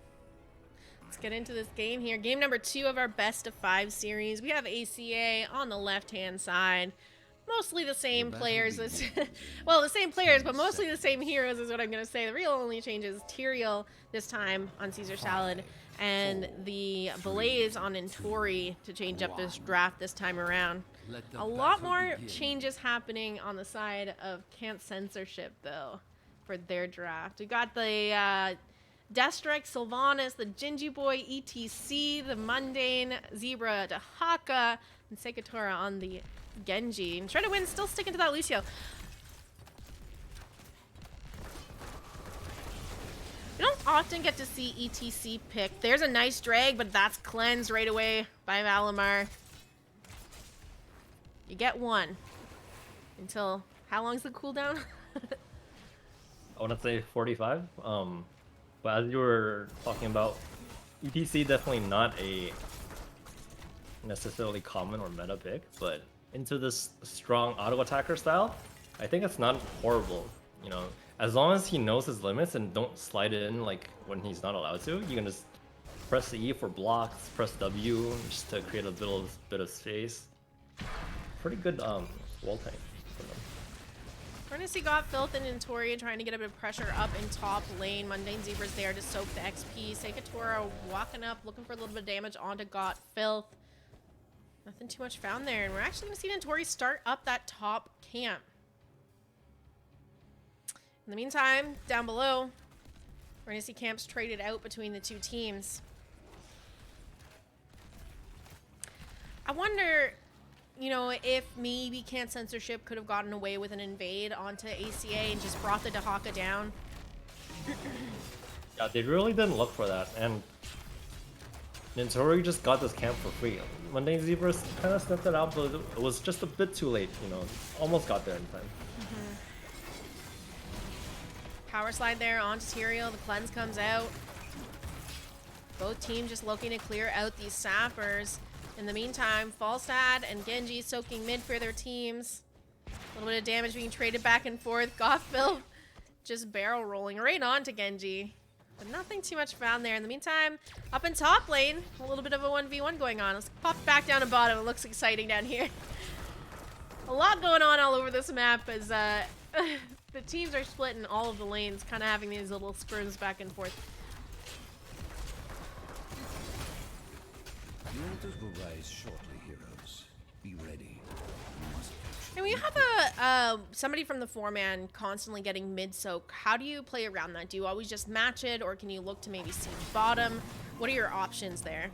Let's get into this game here. Game number 2 of our best of 5 series. We have ACA on the left-hand side. Mostly the same players as, well, the same players, but mostly the same heroes is what I'm going to say. The real only change is Tyrael this time on Caesar Salad and the Blaze on Intori to change up this draft this time around. A lot more changes happening on the side of Can't Censorship, though, for their draft. We got the Destrike, Sylvanas, the Gingy Boy, ETC, the Mundane, Zebra, Dahaka, and Sekatora on the Genji. And try to win, still sticking to that Lucio. We don't often get to see ETC pick. There's a nice drag, but that's cleansed right away by Valimar. You get one. Until, how long's the cooldown? I want to say 45. But as you were talking about, ETC definitely not a necessarily common or meta pick, but into this strong auto attacker style, I think it's not horrible. You know, as long as he knows his limits and don't slide it in like when he's not allowed to, you can just press E for blocks, press W just to create a bit of space. Pretty good wall tank for them. We're gonna see Got Filth and Intori trying to get a bit of pressure up in top lane. Mundane Zebra's there to soak the XP. Sekatora walking up, looking for a little bit of damage onto Got Filth. Nothing too much found there, and we're actually gonna see Intori start up that top camp. In the meantime, down below, we're gonna see camps traded out between the two teams. I wonder, you know, if maybe Can't Censorship could have gotten away with an invade onto ACA and just brought the Dahaka down. Yeah, they really didn't look for that, and Nintori just got this camp for free. Mundane Zebra kind of sniffed it out, but it was just a bit too late, you know. Almost got there in time. Power slide there onto Tyrael. The cleanse comes out. Both teams just looking to clear out these sappers. In the meantime, Falstad and Genji soaking mid for their teams. A little bit of damage being traded back and forth. Gothville just barrel rolling right onto Genji. But nothing too much found there. In the meantime, up in top lane, a little bit of a 1v1 going on. Let's pop back down to bottom. It looks exciting down here. A lot going on all over this map as the teams are split in all of the lanes, kind of having these little scrims back and forth. The altars will rise shortly, heroes. Be ready. You must capture And when you have somebody from the 4-man constantly getting mid-soak, how do you play around that? Do you always just match it, or can you look to maybe siege bottom? What are your options there?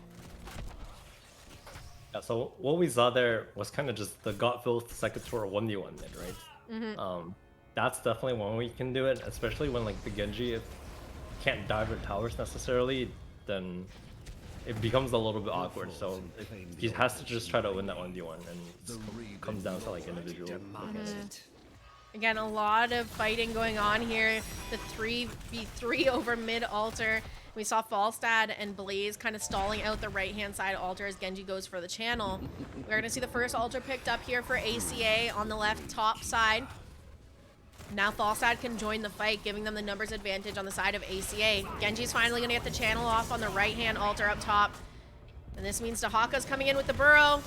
Yeah, so what we saw there was kind of just the Godfilled Sekatora 1v1 mid, right? That's definitely one way you can do it, especially when like the Genji can't dive with towers necessarily, then it becomes a little bit awkward. So he has to just try to win that 1v1, and it comes down to like individual. Again, a lot of fighting going on here. The 3v3 over mid altar. We saw Falstad and Blaze kind of stalling out the right-hand side altar as Genji goes for the channel. We're going to see the first altar picked up here for ACA on the left top side. Now Falstad can join the fight, giving them the numbers advantage on the side of ACA. Genji's finally going to get the channel off on the right-hand altar up top. And this means Dahaka's coming in with the burrow.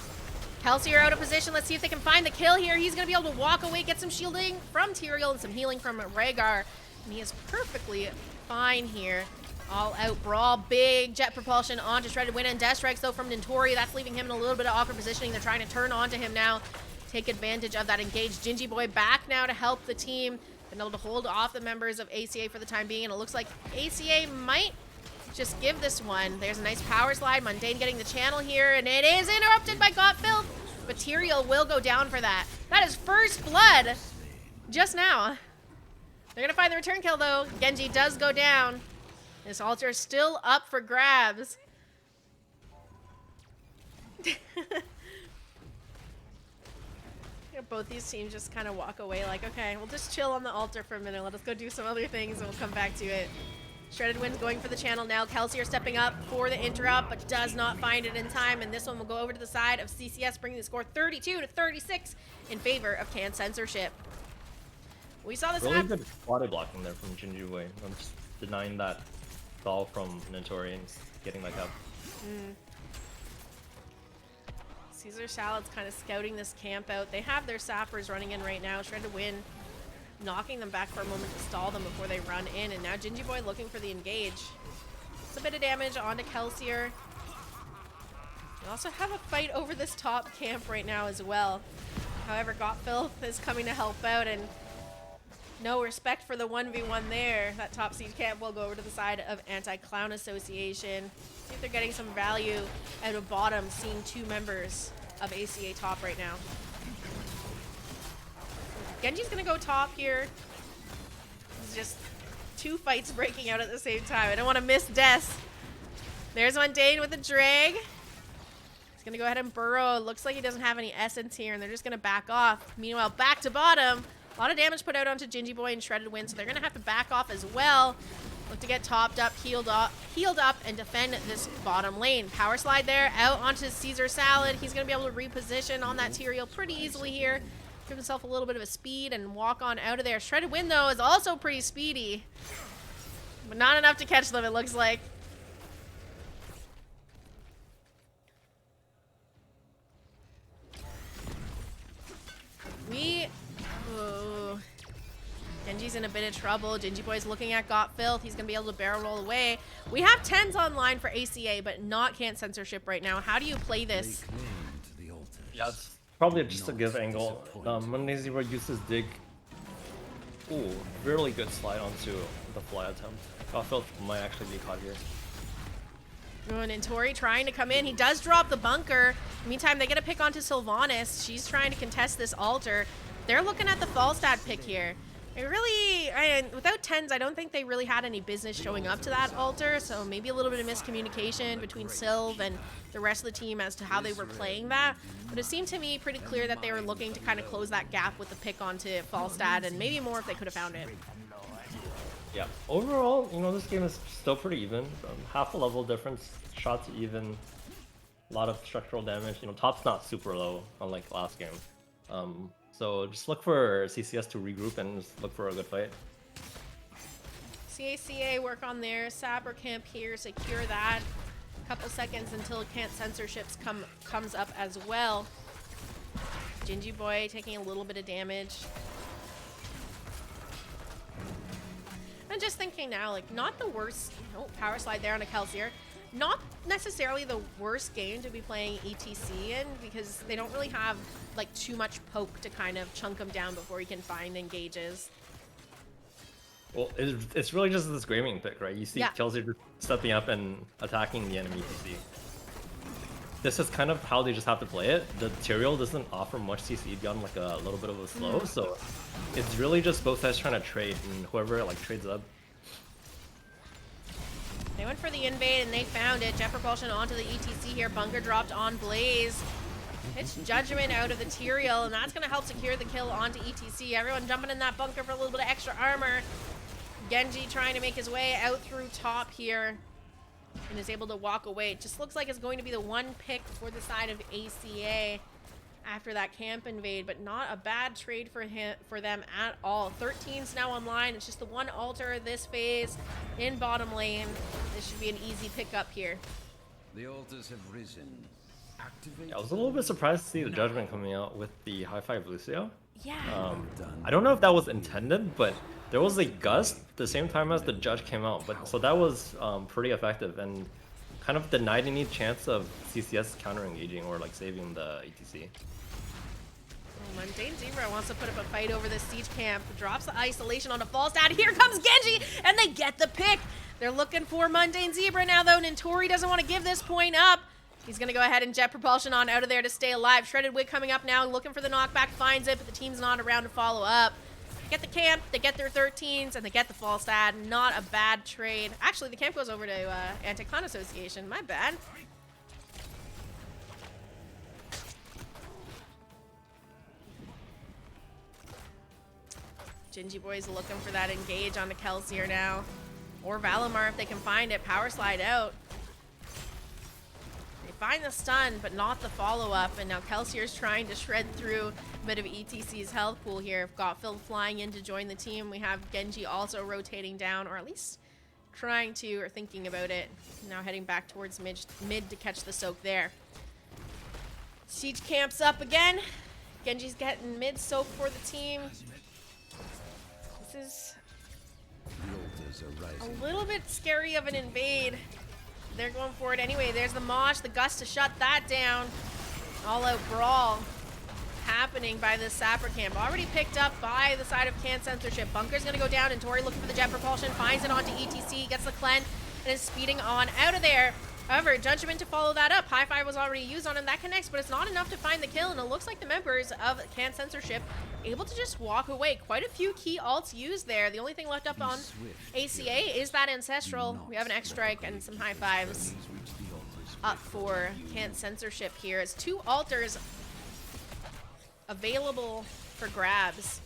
Kelsey are out of position. Let's see if they can find the kill here. He's going to be able to walk away, get some shielding from Tyrael and some healing from Rhaegar. And he is perfectly fine here. All out brawl, big jet propulsion on to try to win, and death strikes though from Nintori. That's leaving him in a little bit of awkward positioning. They're trying to turn onto him now, take advantage of that engaged Gingy Boy back now to help the team. Been able to hold off the members of ACA for the time being, and it looks like ACA might just give this one. There's a nice power slide. Mundane getting the channel here, and it is interrupted by Godfilled, but Tyrael will go down for that. That is first blood just now. They're gonna find the return kill though. Genji does go down. This altar is still up for grabs. both these teams just kind of walk away like, okay, we'll just chill on the altar for a minute. Let us go do some other things and we'll come back to it. Shredded Wind's going for the channel now. Kelsier stepping up for the interrupt, but does not find it in time. And this one will go over to the side of CCS, bringing the score 32-36 in favor of Can Censorship. We saw this Really happen. good body blocking there from Jinjibwe. I'm just denying that foul from Notori and just getting back up. Caesar Salad's kind of scouting this camp out. They have their sappers running in right now. Shredded Wind knocking them back for a moment to stall them before they run in. And now Jinjibwe looking for the engage. It's a bit of damage onto Kelsier. We also have a fight over this top camp right now as well. However, Gotfilth is coming to help out, and no respect for the 1v1 there. That top siege camp will go over to the side of Anti-Clown Association. See if they're getting some value out of bottom, seeing two members of ACA top right now. Genji's gonna go top here. It's just two fights breaking out at the same time. I don't want to miss deaths. There's Mundane with a drag. He's gonna go ahead and burrow. Looks like he doesn't have any essence here, and they're just gonna back off. Meanwhile, back to bottom. A lot of damage put out onto Jinjibwe and Shredded Wind, so they're gonna have to back off as well. Look to get topped up, healed up, and defend this bottom lane. Power slide there, out onto Caesar Salad. He's gonna be able to reposition on that Tyrael pretty easily here. Give himself a little bit of a speed and walk on out of there. Shredded Wind, though, is also pretty speedy, but not enough to catch them, it looks like. Ooh. Genji's in a bit of trouble. Jinjibwe's looking at Gotfilth. He's going to be able to barrel roll away. We have 10s online for ACA, but not Can't Censorship right now. How do you play this? Yeah, it's probably just a give angle. Monday Zero uses dig. Ooh, really good slide onto the fly attempt. Gotfilth might actually be caught here. And Tori trying to come in. He does drop the bunker. Meantime, they get a pick onto Sylvanas. She's trying to contest this altar. They're looking at the Falstad pick here. Without 10s, I don't think they really had any business showing up to that altar, so maybe a little bit of miscommunication between Sylv and the rest of the team as to how they were playing that. But it seemed to me pretty clear that they were looking to kind of close that gap with the pick onto Falstad, and maybe more if they could have found it. Yeah, overall, this game is still pretty even. Half a level difference, shots even, a lot of structural damage. Top's not super low, unlike last game. So just look for CCS to regroup and just look for a good fight. CACA work on their Sapper camp here, secure that. Couple seconds until Can't Censorships comes up as well. Jinjibwe taking a little bit of damage. I'm just thinking now, like, not the worst. Oh, power slide there on a Kelsier. Not necessarily the worst game to be playing ETC in, because they don't really have like too much poke to kind of chunk them down before you can find engages. Well, it's really just this Graving pick, right? You see Kelsier stepping up and attacking the enemy ETC. This is kind of how they just have to play it. The Tyrael doesn't offer much CC beyond like a little bit of a slow, so it's really just both sides trying to trade, and whoever like trades up. They went for the invade and they found it. Jet propulsion onto the ETC here. Bunker dropped on Blaze. It's Judgment out of the Tyrael, and that's going to help secure the kill onto ETC. Everyone jumping in that bunker for a little bit of extra armor. Genji trying to make his way out through top here and is able to walk away. It just looks like it's going to be the one pick for the side of ACA after that camp invade, but not a bad trade for them at all. 13's now online. It's just the one altar this phase in bottom lane. This should be an easy pickup here. The altars have risen. Activate. Yeah, I was a little bit surprised to see the Judgment coming out with the high five Lucio. Yeah. I don't know if that was intended, but there was a gust at the same time as the Judge came out, but so that was pretty effective and kind of denied any chance of CCS counter engaging or like saving the ETC. Mundane Zebra wants to put up a fight over this siege camp. Drops the isolation on a Falstad. Here comes Genji, and they get the pick. They're looking for Mundane Zebra now, though. Nintori doesn't want to give this point up. He's going to go ahead and jet propulsion on out of there to stay alive. Shredded Wig coming up now, looking for the knockback, finds it, but the team's not around to follow up. They get the camp, they get their 13s, and they get the Falstad. Not a bad trade. Actually, the camp goes over to Anti-Clown Association. My bad. Gingy Boy's looking for that engage onto Kelsier now. Or Valimar if they can find it. Power slide out. They find the stun, but not the follow-up. And now Kelsier's trying to shred through a bit of ETC's health pool here. Gotfield flying in to join the team. We have Genji also rotating down, or at least trying to, or thinking about it. Now heading back towards mid to catch the soak there. Siege camps up again. Genji's getting mid soak for the team. This is a little bit scary of an invade. They're going for it anyway. There's the Mosh, the Gust to shut that down. All out brawl happening by this Sapper camp. Already picked up by the side of Can Censorship. Bunker's gonna go down and Tori looking for the jet propulsion. Finds it onto ETC, gets the cleanse, and is speeding on out of there. However, Judgment to follow that up. High Five was already used on him. That connects, but it's not enough to find the kill, and it looks like the members of Can Censorship able to just walk away. Quite a few key ults used there. The only thing left up on ACA is that Ancestral. We have an X-Strike and some High Fives up for Can Censorship here. It's 2 altars available for grabs.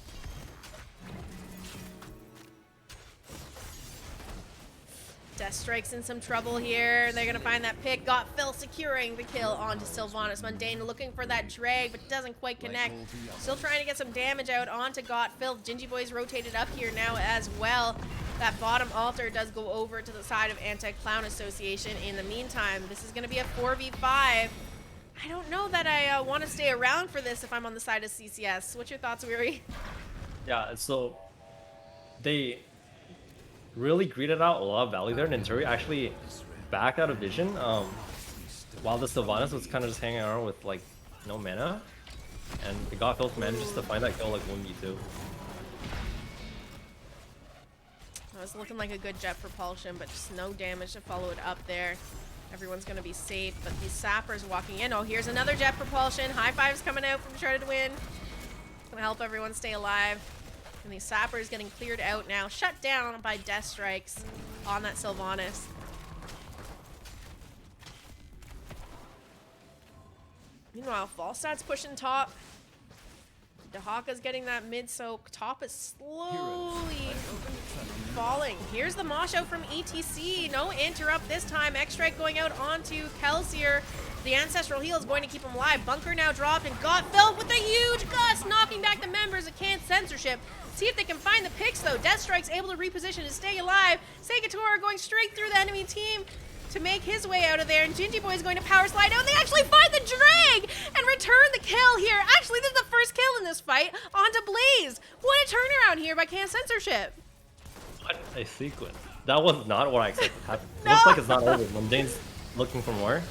Deathstrike's in some trouble here. They're gonna find that pick. Got Phil securing the kill onto Sylvanas. Mundane looking for that drag, but doesn't quite connect. Still trying to get some damage out onto Got Phil. Gingy Boy's rotated up here now as well. That bottom altar does go over to the side of Anti-Clown Association. In the meantime, this is gonna be a 4v5. I don't know that I want to stay around for this if I'm on the side of CCS. What's your thoughts, Weary? Yeah, so they really greeted out a lot of value there, and Inturi actually backed out of vision, while the Sylvanas was kind of just hanging around with like no mana, and the Godfield manages to find that kill like 1v2. That was looking like a good jet propulsion, but just no damage to follow it up there. Everyone's going to be safe, but these Sappers walking in. Oh, here's another jet propulsion. High Fives coming out from Shredded Wind. It's going to help everyone stay alive. And these Sappers getting cleared out now. Shut down by Death Strikes on that Sylvanas. Meanwhile, Falstad's pushing top. Dahaka's getting that mid-soak. Top is slowly falling. Here's the mosh out from ETC. No interrupt this time. X-Strike going out onto Kelsier. The Ancestral Heal is going to keep him alive. Bunker now dropped and got filled with a huge gust, knocking back the members of Can Censorship. See if they can find the picks, though. Deathstrike's able to reposition to stay alive. Segatora going straight through the enemy team to make his way out of there, and Gingy Boy is going to power slide out. They actually find the drag and return the kill here. Actually, this is the first kill in this fight onto Blaze. What a turnaround here by Can Censorship. What a sequence. That was not what I expected to happen. No. It looks like it's not over. Mundane's looking for more.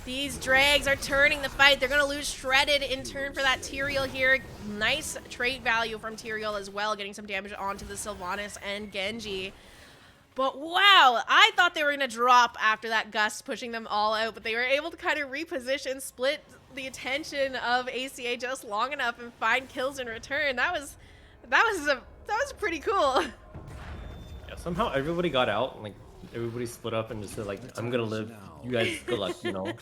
These drags are turning the fight. They're going to lose Shredded in turn for that Tyrael here. Nice trait value from Tyrael as well, getting some damage onto the Sylvanas and Genji. But wow, I thought they were going to drop after that gust, pushing them all out, but they were able to kind of reposition, split the attention of ACA just long enough and find kills in return. That was pretty cool. Yeah, somehow everybody got out, like everybody split up and just said like, I'm gonna live, you guys good luck, you know.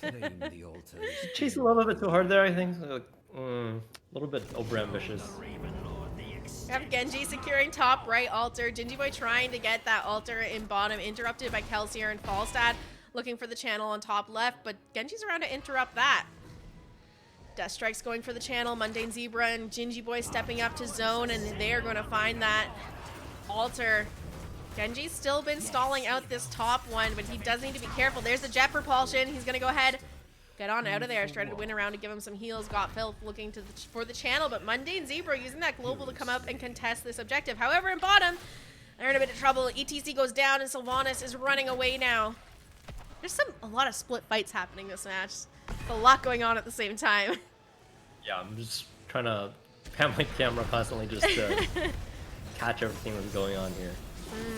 Chasing a little bit too hard there, I think. Like, a little bit overambitious. We have Genji securing top right altar. Gingy Boy trying to get that altar in bottom, interrupted by Kelsier and Falstad, looking for the channel on top left, but Genji's around to interrupt that. Deathstrike's going for the channel. Mundane Zebra and Gingy Boy stepping up to zone, and they're going to find that altar. Genji's still been stalling out this top one, but he does need to be careful. There's the jet propulsion. He's going to go ahead, get on out of there. Shredded Wind around to give him some heals. Got Filth looking for the channel, but Mundane Zebra using that global to come up and contest this objective. However, in bottom, they're in a bit of trouble. ETC goes down, and Sylvanas is running away now. There's a lot of split fights happening this match. A lot going on at the same time. Yeah, I'm just trying to pan my camera constantly just to catch everything that's going on here.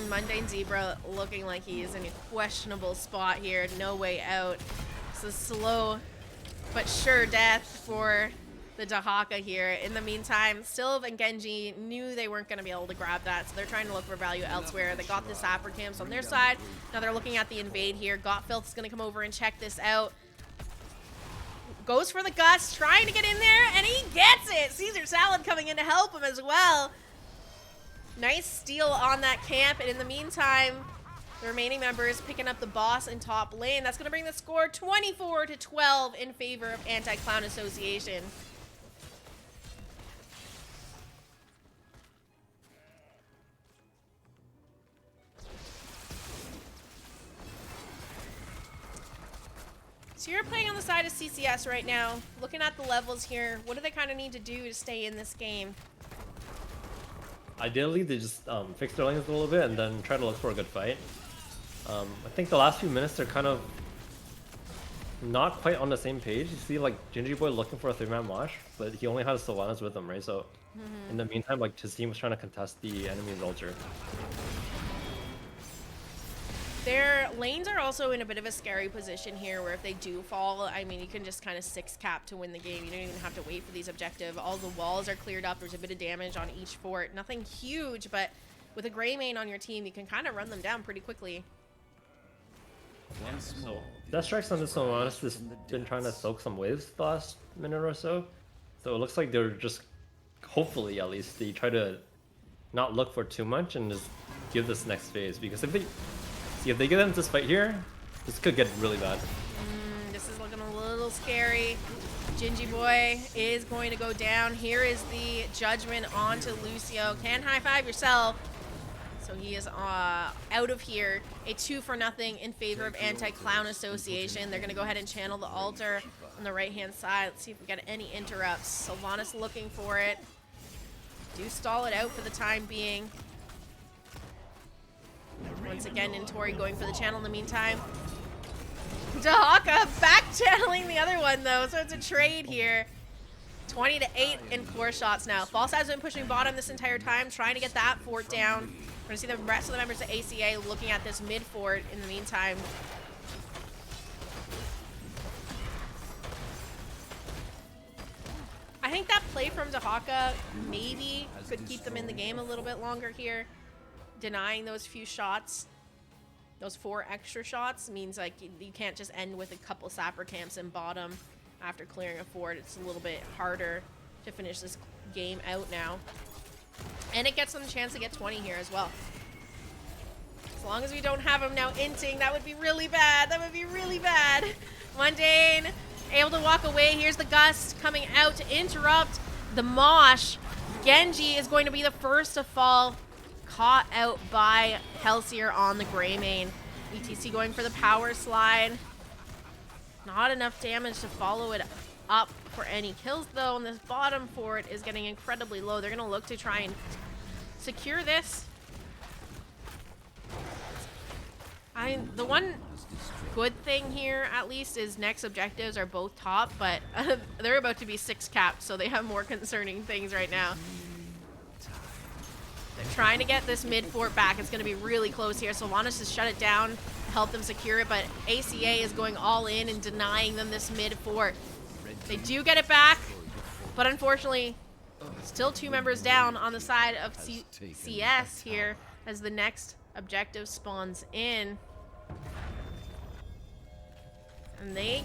Mundane Zebra looking like he is in a questionable spot here. No way out. It's a slow but sure death for the Dahaka here. In the meantime, Sylv and Genji knew they weren't going to be able to grab that, so they're trying to look for value elsewhere. They got the Sapper camps on their side. Now they're looking at the invade here. Got Filth is going to come over and check this out. Goes for the gust, trying to get in there, and he gets it! Caesar Salad coming in to help him as well. Nice steal on that camp, and in the meantime, the remaining members picking up the boss in top lane. That's going to bring the score 24-12 in favor of Anti-Clown Association. So you're playing on the side of CCS right now. Looking at the levels here, what do they kind of need to do to stay in this game? Ideally, they just fix their lanes a little bit and then try to look for a good fight. I think the last few minutes they're kind of not quite on the same page. You see like Gingy Boy looking for a 3-man Mosh, but he only has Sylvanas with him, right? So in the meantime, like his team was trying to contest the enemy's ultra. Their lanes are also in a bit of a scary position here where if they do fall, I mean, you can just kind of 6-cap to win the game. You don't even have to wait for these objectives. All the walls are cleared up. There's a bit of damage on each fort. Nothing huge, but with a Greymane on your team, you can kind of run them down pretty quickly. So Death Strikes on this Sylvanas has been trying to soak some waves the last minute or so. So it looks like they're just, hopefully at least, they try to not look for too much and just give this next phase. Because if they get into this fight here, this could get really bad. This is looking a little scary. Gingy Boy is going to go down. Here is the judgment onto Lucio. Can high five yourself. So he is out of here. A 2-for-0 in favor of Anti-Clown Association. They're going to go ahead and channel the altar on the right-hand side. Let's see if we got any interrupts. Sylvanas looking for it. Do stall it out for the time being. Once again, Intori going for the channel in the meantime. Dahaka back channeling the other one though, so it's a trade here. 20-8 in core shots now. False has been pushing bottom this entire time, trying to get that fort down. We're gonna see the rest of the members of ACA looking at this mid fort in the meantime. I think that play from Dahaka maybe could keep them in the game a little bit longer here. Denying those few shots, those 4 extra shots, means like you can't just end with a couple sapper camps in bottom after clearing a fort. It's a little bit harder to finish this game out now. And it gets them a chance to get 20 here as well. As long as we don't have them now inting, that would be really bad. That would be really bad. Mundane able to walk away. Here's the gust coming out to interrupt the mosh. Genji is going to be the first to fall. Caught out by Helsier on the Greymane. ETC going for the power slide. Not enough damage to follow it up for any kills though, and this bottom fort is getting incredibly low. They're gonna look to try and secure this. The one good thing here, at least, is next objectives are both top, but they're about to be 6-capped, so they have more concerning things right now. They're trying to get this mid fort back. It's going to be really close here. Sylvanas has shut it down, help them secure it, but ACA is going all in and denying them this mid fort. They do get it back, but unfortunately, still 2 members down on the side of CS here as the next objective spawns in. And they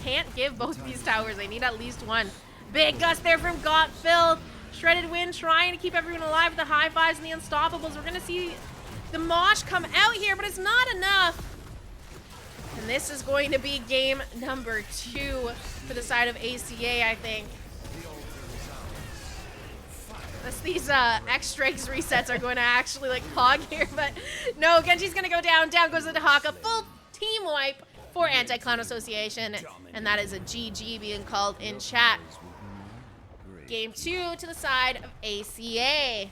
can't give both these towers. They need at least one. Big gust there from Got Phil. Shredded Wind trying to keep everyone alive with the high fives and the unstoppables. We're going to see the mosh come out here, but it's not enough. And this is going to be game number 2 for the side of ACA, I think. These X-Strikes resets are going to actually like hog here, but no, Genji's going to go down. Down goes the Dahaka. Full team wipe for Anti-Clown Association, and that is a GG being called in chat. Game 2 to the side of ACA.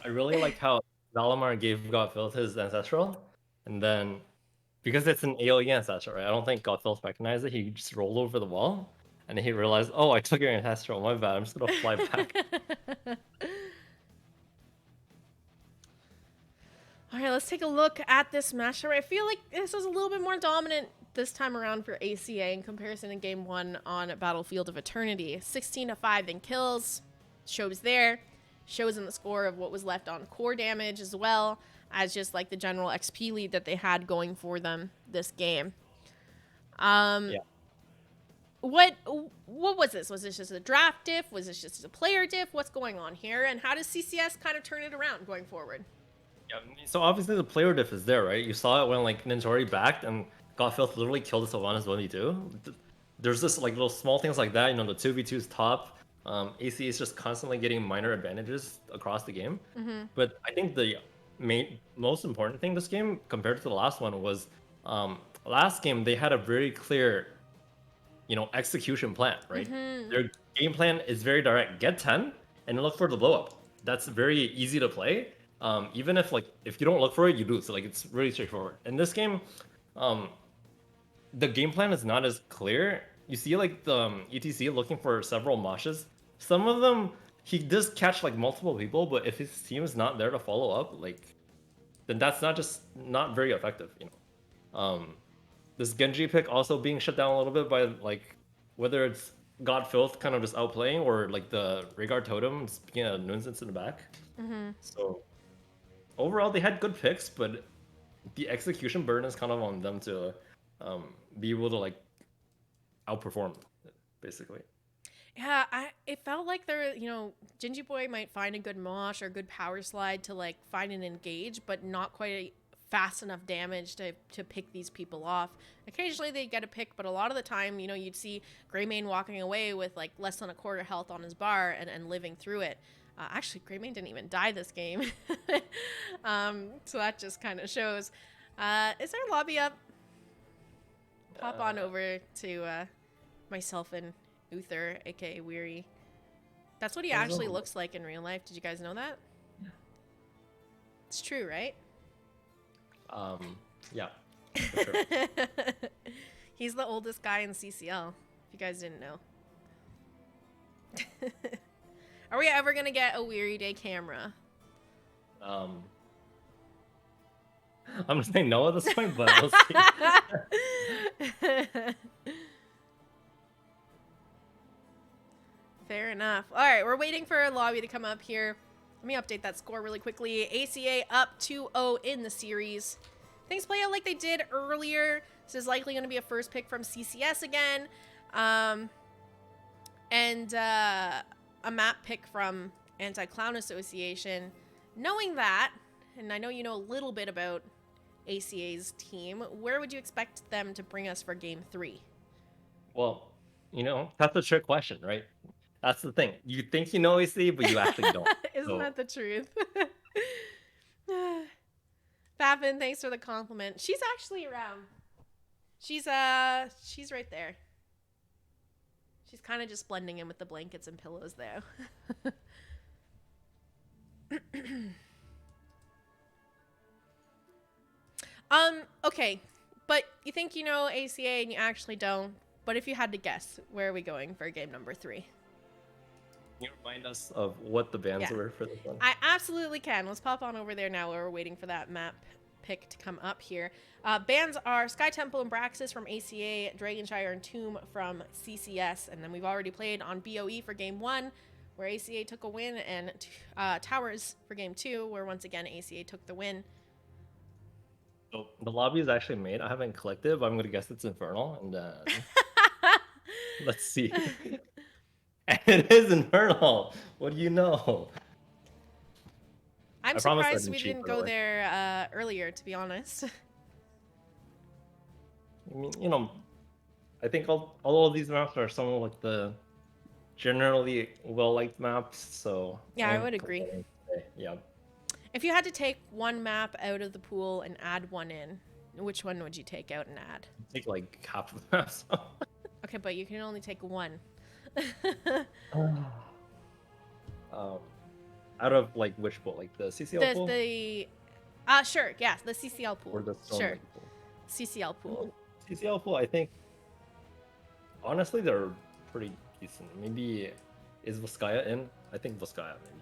I really like how Valimar gave Godfield his ancestral, and then because it's an AoE ancestral, right? I don't think Godfield recognized it. He just rolled over the wall, and then he realized, oh, I took your ancestral. My bad. I'm just gonna fly back. All right, let's take a look at this matchup. I feel like this was a little bit more dominant this time around for ACA in comparison to game 1 on Battlefield of Eternity. 16-5 in kills, shows there. shows in the score of what was left on core damage, as well as just like the general XP lead that they had going for them this game. Yeah. What was this? Was this just a draft diff? Was this just a player diff? What's going on here? And how does CCS kind of turn it around going forward? Yeah, so obviously the player diff is there, right? You saw it when like Nintori backed and Godfilth literally killed the Sylvanas 1v2. There's just like little small things like that, you know, the 2v2's top. AC is just constantly getting minor advantages across the game. But I think the most important thing this game compared to the last one was last game they had a very clear, you know, execution plan, right? Their game plan is very direct. Get 10 and look for the blow up. That's very easy to play. Even if you don't look for it, you lose. So, like, it's really straightforward. In this game, the game plan is not as clear. You see like the ETC looking for several moshes. Some of them he does catch like multiple people, but if his team is not there to follow up, like, then that's not very effective, you know. This Genji pick also being shut down a little bit by like whether it's Godfilth kind of just outplaying or like the Rhaegar Totem being a nuisance in the back. So overall, they had good picks, but the execution burden is kind of on them to be able to like outperform, basically. Yeah, it felt like they're, you know, Gingy Boy might find a good mosh or a good power slide to like find and engage, but not quite fast enough damage to pick these people off. Occasionally they get a pick, but a lot of the time, you know, you'd see Greymane walking away with like less than a quarter health on his bar and living through it. Actually, Greymane didn't even die this game. So that just kind of shows. Is there a lobby up? Pop on over to myself and Uther, aka Weary. That's what he actually looks like in real life. Did you guys know that? Yeah. It's true, right? Yeah. For sure. He's the oldest guy in CCL, if you guys didn't know. Are we ever gonna get a Weary Day camera? I'm gonna say no at this point, but we'll see. Fair enough. All right, we're waiting for lobby to come up here. Let me update that score really quickly. ACA up 2-0 in the series. Things play out like they did earlier. This is likely going to be a first pick from CCS again. And a map pick from Anti-Clown Association. Knowing that, and I know you know a little bit about ACA's team, where would you expect them to bring us for Game 3? Well, you know, that's a trick question, right? That's the thing. You think you know AC, but you actually don't. Isn't that the truth? Fafin, thanks for the compliment. She's actually around. She's right there. She's kind of just blending in with the blankets and pillows there. Okay. But you think you know ACA and you actually don't. But if you had to guess, where are we going for game number 3? Can you remind us of what the bans were for this one? I absolutely can. Let's pop on over there now while we're waiting for that map pick to come up here. Bans are Sky Temple and Braxis from ACA, Dragonshire and Tomb from CCS, and then we've already played on BOE for game 1, where ACA took a win, and Towers for game 2, where once again ACA took the win. So the lobby is actually made. I haven't collected, but I'm gonna guess it's Infernal, and let's see. It is Infernal. What do you know? I'm surprised we didn't go there earlier, to be honest. I mean, you know, I think all of these maps are some of like the generally well-liked maps, so... Yeah, I would agree. Yeah. If you had to take one map out of the pool and add one in, which one would you take out and add? Take like half of the maps. Okay, but you can only take one. Out of like which pool? Like the CCL pool? Sure, yeah, the CCL pool. Or the sure. Pool? CCL pool. CCL pool, I think. Honestly, they're pretty decent. Maybe is Voskaya in? I think Voskaya maybe.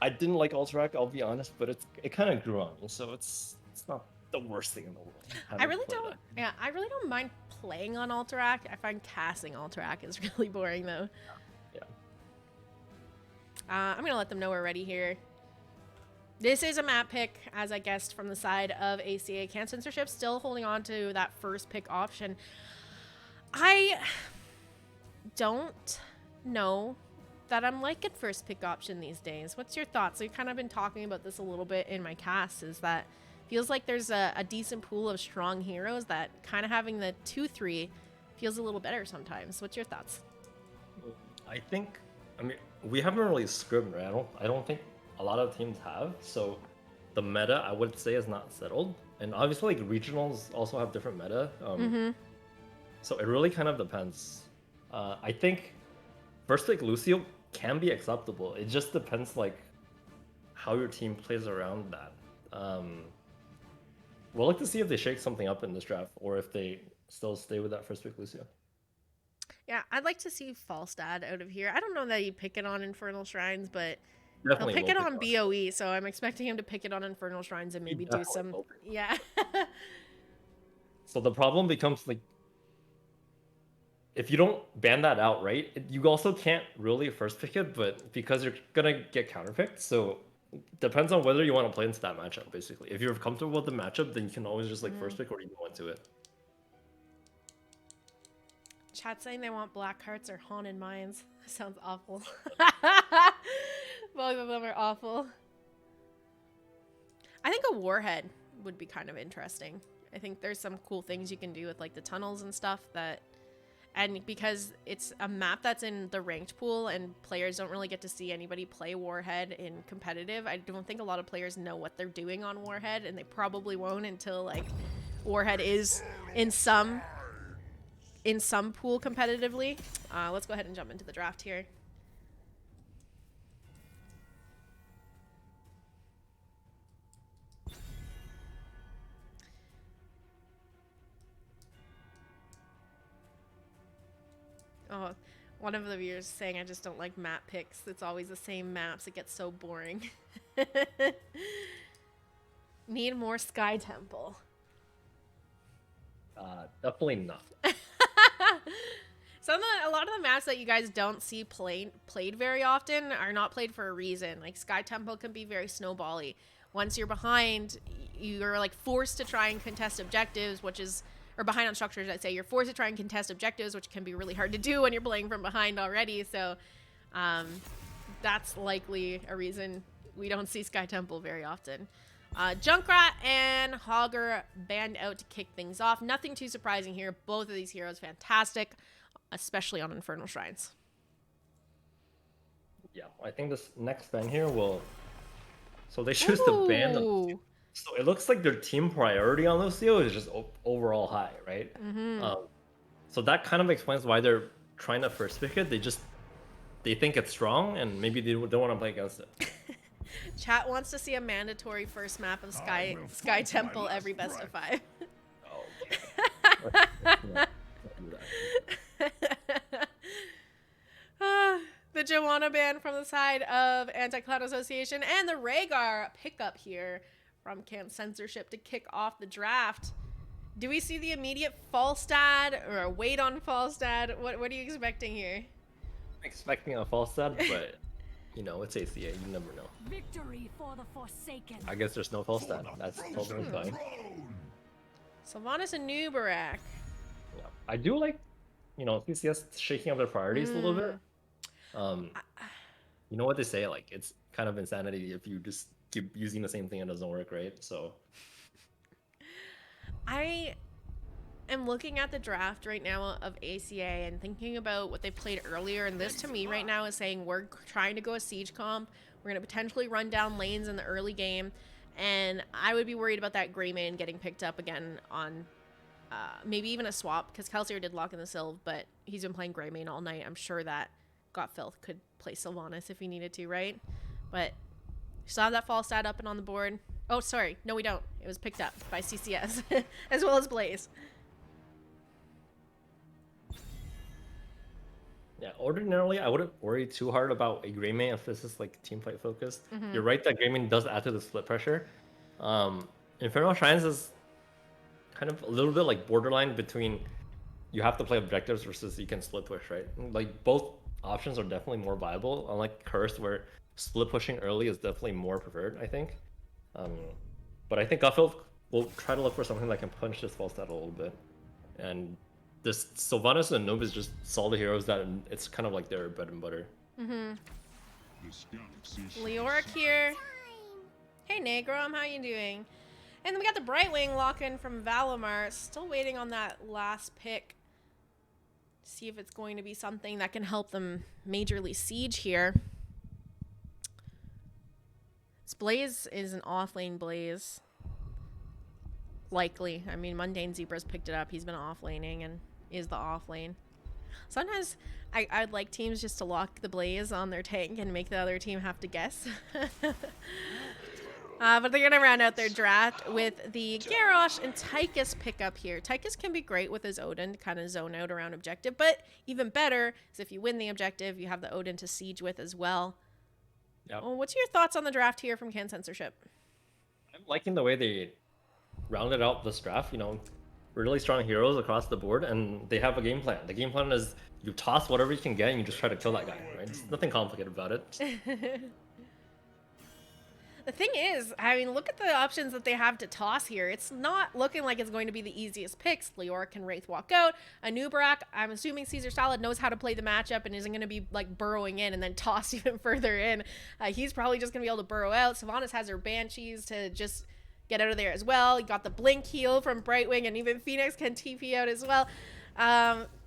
I didn't like Alterac, I'll be honest, but it kind of grew on me, so it's not the worst thing in the world. I really don't mind playing on Alterac. I find casting Alterac is really boring though. Yeah. I'm going to let them know we're ready here. This is a map pick, as I guessed, from the side of ACA. Can Censorship still holding on to that first pick option. I don't know that I'm liking first pick option these days. What's your thoughts? I've kind of been talking about this a little bit in my cast, is that feels like there's a decent pool of strong heroes that kind of having the 2-3 feels a little better sometimes. What's your thoughts? I think, I mean, we haven't really scribbed, right? I don't think a lot of teams have. So the meta, I would say, is not settled. And obviously, like, regionals also have different meta. So it really kind of depends. I think first pick Lucio can be acceptable. It just depends, like, how your team plays around that. We'll look to see if they shake something up in this draft, or if they still stay with that first pick Lucio. Yeah, I'd like to see Falstad out of here. I don't know that he'd pick it on Infernal Shrines, but Definitely he'll pick it will on BOE, so I'm expecting him to pick it on Infernal Shrines and maybe do definitely some... will pick Yeah. So the problem becomes, like, if you don't ban that out, right, you also can't really first pick it, but because you're gonna get counterpicked, so depends on whether you want to play into that matchup, basically. If you're comfortable with the matchup, then you can always just, like, first pick or you go into it. Chat saying they want black hearts or haunted mines. Sounds awful. Both of them are awful. I think a warhead would be kind of interesting. I think there's some cool things you can do with, like, the tunnels and stuff that... And because it's a map that's in the ranked pool and players don't really get to see anybody play Warhead in competitive, I don't think a lot of players know what they're doing on Warhead, and they probably won't until, like, Warhead is in some pool competitively. Let's go ahead and jump into the draft here. Oh, one of the viewers saying I just don't like map picks. It's always the same maps. It gets so boring. Need more Sky Temple. Definitely not. A lot of the maps that you guys don't see played very often are not played for a reason. Like, Sky Temple can be very snowbally. Once you're behind, you're, like, forced to try and contest objectives, or behind on structures, I'd say. You're forced to try and contest objectives, which can be really hard to do when you're playing from behind already. So that's likely a reason we don't see Sky Temple very often. Junkrat and Hogger banned out to kick things off. Nothing too surprising here. Both of these heroes fantastic, especially on Infernal Shrines. Yeah, I think this next ban here will... So they choose to ban the Lucio. So it looks like their team priority on Lucio is just overall high, right? So that kind of explains why they're trying to first pick it. They think it's strong, and maybe they don't want to play against it. Chat wants to see a mandatory first map of Sky Temple every best of 5. The Joanna ban from the side of Anti-Cloud Association, and the Rhaegar pickup here from Camp Censorship to kick off the draft. Do we see the immediate Falstad or a wait on Falstad? What are you expecting here? I'm expecting a Falstad, but you know, it's ACA, you never know. Victory for the Forsaken. I guess there's no Falstad. That's totally fine. Sylvanas and Nubarak. Yeah. I do like, you know, CCS shaking up their priorities a little bit. You know what they say, like, it's kind of insanity if you just keep using the same thing and it doesn't work, right? So I am looking at the draft right now of ACA and thinking about what they played earlier, and this to me right now is saying we're trying to go a siege comp. We're going to potentially run down lanes in the early game, and I would be worried about that Greymane getting picked up again on maybe even a swap, because Kelsier did lock in the Sylv, but he's been playing Greymane all night. I'm sure that Gotfilth could play Sylvanas if he needed to, right? But we still have that Falstad up and on the board. Oh, sorry. No, we don't. It was picked up by CCS, as well as Blaze. yeah, ordinarily I wouldn't worry too hard about a Greymane if this is like team fight focused. You're right that Greymane does add to the split pressure. Infernal Shrines is kind of a little bit like borderline between you have to play objectives versus you can split push, right? Like both options are definitely more viable. Unlike Cursed, where split pushing early is definitely more preferred, I think. Um, but I think Gutfield will try to look for something that can punch this false stat a little bit. And this Sylvanas and Noob is just solid heroes that it's kind of like their bread and butter. Leoric here. Hey Negrom, how you doing? And then we got the Brightwing lock-in from Valimar. Still waiting on that last pick. See if it's going to be something that can help them majorly siege here. This Blaze is an off-lane Blaze. Likely. I mean, Mundane Zebra's picked it up. He's been off-laning and is the off-lane. Sometimes I'd like teams just to lock the Blaze on their tank and make the other team have to guess. But they're going to round out their draft with the Garrosh and Tychus pickup here. Tychus can be great with his Odin to kind of zone out around objective, but even better is if you win the objective, you have the Odin to siege with as well. Yep. Well, what's your thoughts on the draft here from Can Censorship? I'm liking the way they rounded out this draft, you know, really strong heroes across the board, and they have a game plan. The game plan is you toss whatever you can get and you just try to kill that guy, right? There's nothing complicated about it. The thing is, I mean, look at the options that they have to toss here. It's not looking like it's going to be the easiest picks. Leoric and Wraith walk out. Anubarak, I'm assuming Caesar Salad knows how to play the matchup and isn't going to be like burrowing in and then toss even further in. He's probably just going to be able to burrow out. Sylvanas has her Banshees to just get out of there as well. You got the Blink heal from Brightwing, and even Phoenix can TP out as well.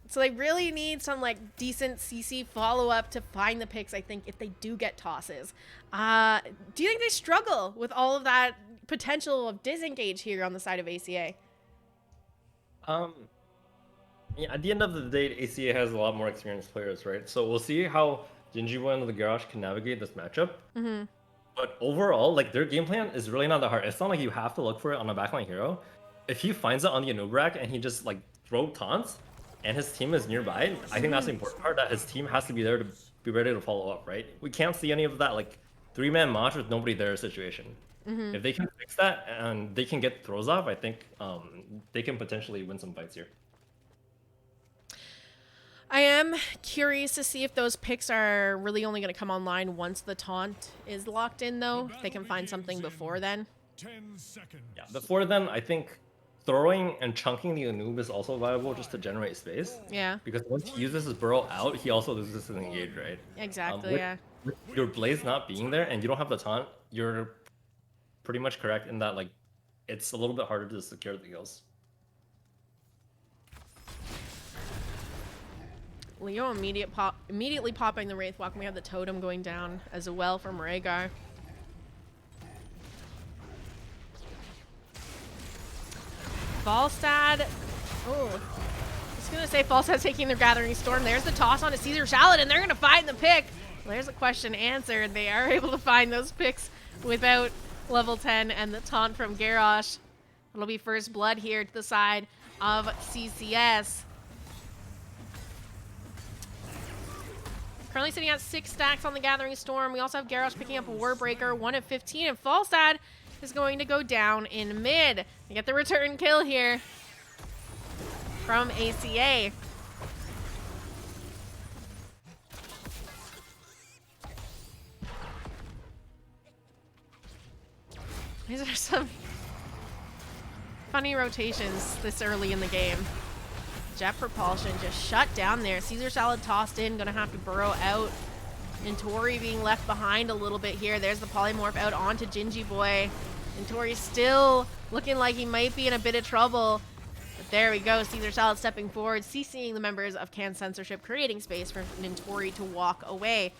So they really need some like decent CC follow-up to find the picks, I think, if they do get tosses. Do you think they struggle with all of that potential of disengage here on the side of ACA? Yeah, at the end of the day, ACA has a lot more experienced players, right? So we'll see how Gingibo and the Garrosh can navigate this matchup. But overall, like their game plan is really not that hard. It's not like you have to look for it on a backline hero. If he finds it on the Anubarak and he just like throw taunts, and his team is nearby, I think that's the important part, that his team has to be there to be ready to follow up, right? We can't see any of that like 3-man Mosh with nobody there situation. If they can fix that and they can get throws off, I think they can potentially win some fights here. I am curious to see if those picks are really only going to come online once the taunt is locked in, though. If they can find something before then. 10 seconds. Yeah, before then, I think throwing and chunking the Anub is also viable just to generate space. Yeah, Because once he uses his burrow out, he also loses his engage, right? exactly, With- yeah. with your Blaze not being there and you don't have the taunt, you're pretty much correct in that like it's a little bit harder to secure the kills. Leo immediately popping the Wraith Walk, and we have the totem going down as well from Rhaegar. Falstad. Oh, I was going to say Falstad's taking their Gathering Storm. There's the toss on to Caesar Salad, and they're going to find the pick. Well, there's a question answered. They are able to find those picks without level 10 and the taunt from Garrosh. It'll be first blood here to the side of CCS. Currently sitting at 6 stacks on the Gathering Storm. We also have Garrosh picking up a Warbreaker, 1 of 15, and Falstad is going to go down in mid. We get the return kill here from ACA. These are some funny rotations this early in the game. Jet Propulsion just shut down there. Caesar Salad tossed in, gonna have to burrow out. And Tori being left behind a little bit here. There's the Polymorph out onto Gingy Boy. And Tori's still looking like he might be in a bit of trouble. But there we go, Caesar Salad stepping forward, CCing the members of Can Censorship, creating space for Nintori to walk away.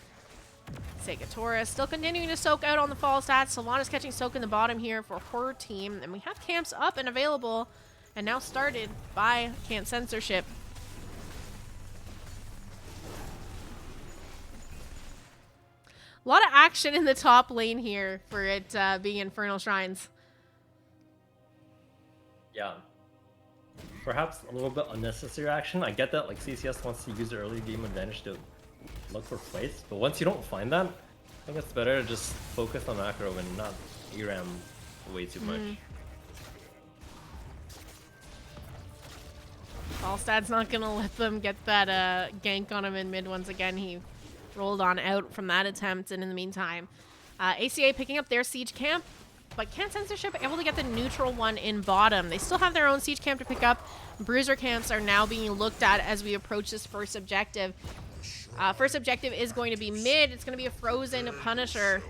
Sega Taurus still continuing to soak out on the fall stats. Sylvanas catching soak in the bottom here for her team. And we have camps up and available and now started by Can Censorship. A lot of action in the top lane here for it being Infernal Shrines. Yeah. Perhaps a little bit unnecessary action. I get that like CCS wants to use the early game advantage to look for plays, but once you don't find that, I think it's better to just focus on macro and not ERAM way too much. Alstad's not going to let them get that gank on him in mid once again. He rolled on out from that attempt, and in the meantime, ACA picking up their siege camp, but can't Censorship able to get the neutral one in bottom. They still have their own siege camp to pick up. Bruiser camps are now being looked at as we approach this first objective. First objective is going to be mid. It's going to be a frozen Punisher.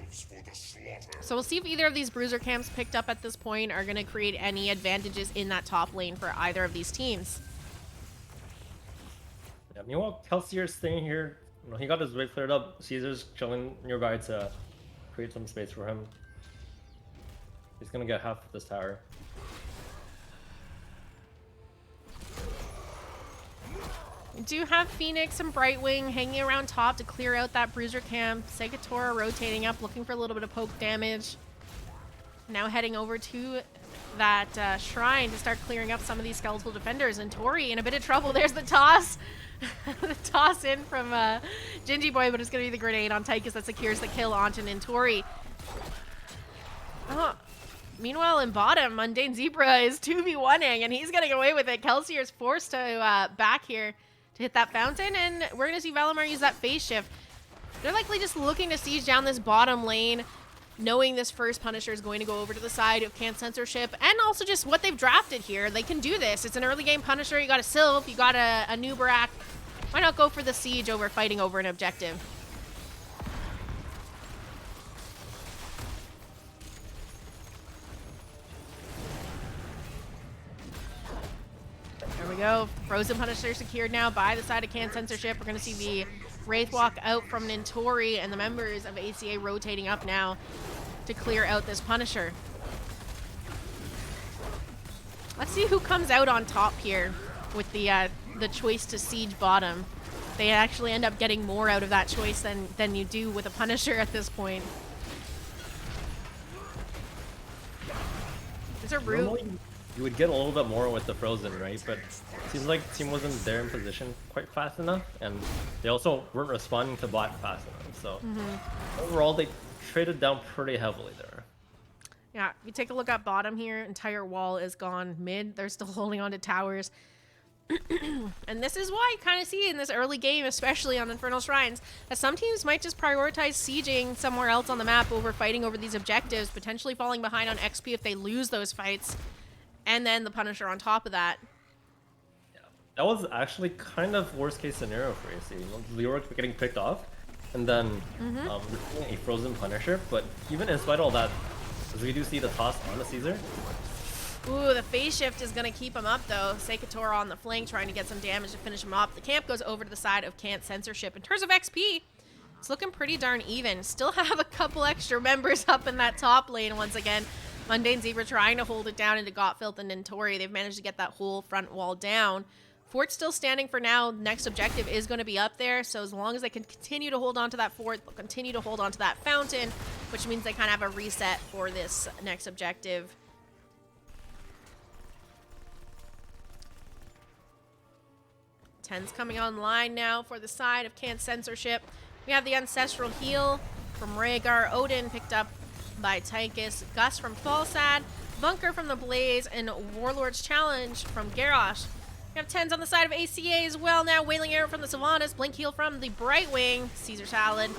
So we'll see if either of these Bruiser camps picked up at this point are going to create any advantages in that top lane for either of these teams. Yeah, meanwhile, Kelsier's staying here. You know, he got his wave cleared up. Caesar's chilling nearby to create some space for him. He's gonna get half of this tower. We do have Phoenix and Brightwing hanging around top to clear out that Bruiser camp. Segatora rotating up, looking for a little bit of poke damage. Now heading over to that shrine to start clearing up some of these skeletal defenders. And Tori in a bit of trouble. There's the toss. The toss in from Gingy Boy, but it's going to be the grenade on Tychus that secures the kill onto Nintori. Oh. Meanwhile, in bottom, Mundane Zebra is 2v1ing, and he's getting away with it. Kelsier is forced to back here to hit that fountain, and we're going to see Valimar use that phase shift. They're likely just looking to siege down this bottom lane, knowing this first Punisher is going to go over to the side of Can't Censorship, and also just what they've drafted here. They can do this. It's an early game Punisher. You got a Sylph, you got a Nubarak. Why not go for the siege over fighting over an objective? There we go. Frozen Punisher secured now by the side of Can't Censorship. We're going to see the Wraith walk out from Nintori, and the members of ACA rotating up now to clear out this Punisher. Let's see who comes out on top here with the choice to siege bottom. They actually end up getting more out of that choice than you do with a Punisher at this point. There's a root. You would get a little bit more with the Frozen, right? But it seems like the team wasn't there in position quite fast enough, and they also weren't responding to bot fast enough. So overall, they traded down pretty heavily there. Yeah, you take a look at bottom here, entire wall is gone. Mid, they're still holding on to towers. And this is why you kind of see in this early game, especially on Infernal Shrines, that some teams might just prioritize sieging somewhere else on the map over fighting over these objectives, potentially falling behind on XP if they lose those fights. And then the Punisher on top of that. Yeah, that was actually kind of worst case scenario for AC. Leoric getting picked off, and then a Frozen Punisher. But even in spite of all that, as we do see the toss on the Caesar. Ooh, the phase shift is going to keep him up, though. Seikatora on the flank trying to get some damage to finish him off. The camp goes over to the side of Can't Censorship. In terms of XP, it's looking pretty darn even. Still have a couple extra members up in that top lane once again. Mundane Zebra trying to hold it down into Gotfilth and Nintori. They've managed to get that whole front wall down. Fort's still standing for now. Next objective is going to be up there, so as long as they can continue to hold on to that fort, they'll continue to hold on to that fountain, which means they kind of have a reset for this next objective. Tens coming online now for the side of Can't Censorship. We have the Ancestral Heal from Rhaegar. Odin picked up by Tychus, Gus from Falsad, Bunker from the Blaze, and Warlord's Challenge from Garrosh. We have 10s on the side of ACA as well now. Wailing Arrow from the Sylvanas, Blink Heal from the Brightwing, Caesar Salad.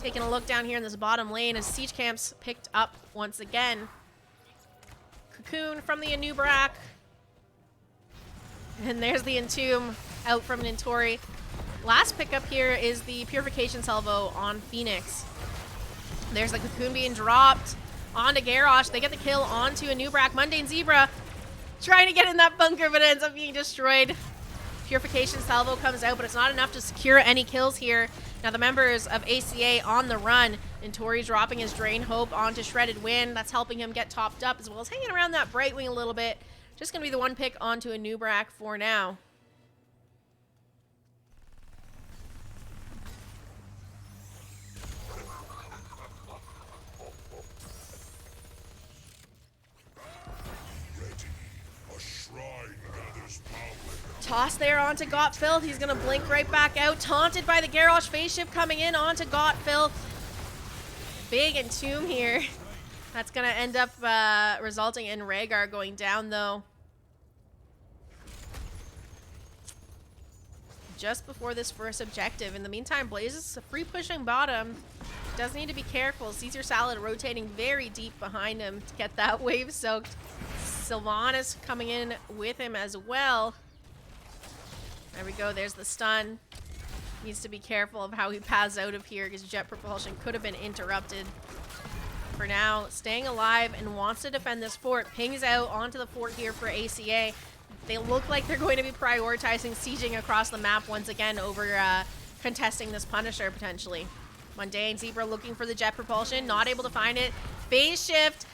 Taking a look down here in this bottom lane as Siege Camps picked up once again. Cocoon from the Anubarak. And there's the Entomb out from Nintori. Last pickup here is the Purification Salvo on Phoenix. There's the Cocoon being dropped onto Garrosh. They get the kill onto Anubarak. Mundane Zebra trying to get in that bunker, but ends up being destroyed. Purification Salvo comes out, but it's not enough to secure any kills here. Now the members of ACA on the run. And Tori dropping his Drain Hope onto Shredded Wind. That's helping him get topped up, as well as hanging around that Brightwing a little bit. Just going to be the one pick onto Anubarak for now. Toss there onto Gotfilth. He's going to blink right back out. Taunted by the Garrosh phase shift coming in onto Gotfilth. Big Entomb here. That's going to end up resulting in Rhaegar going down, though. just before this first objective. In the meantime, Blaze is free pushing bottom. Does need to be careful. Caesar Salad rotating very deep behind him to get that wave soaked. Sylvanas coming in with him as well. There we go. There's the stun. Needs to be careful of how he passes out of here because jet propulsion could have been interrupted. For now, staying alive and wants to defend this fort. Pings out onto the fort here for ACA. They look like they're going to be prioritizing sieging across the map once again over contesting this Punisher potentially. Mundane Zebra looking for the jet propulsion, not able to find it. Phase shift.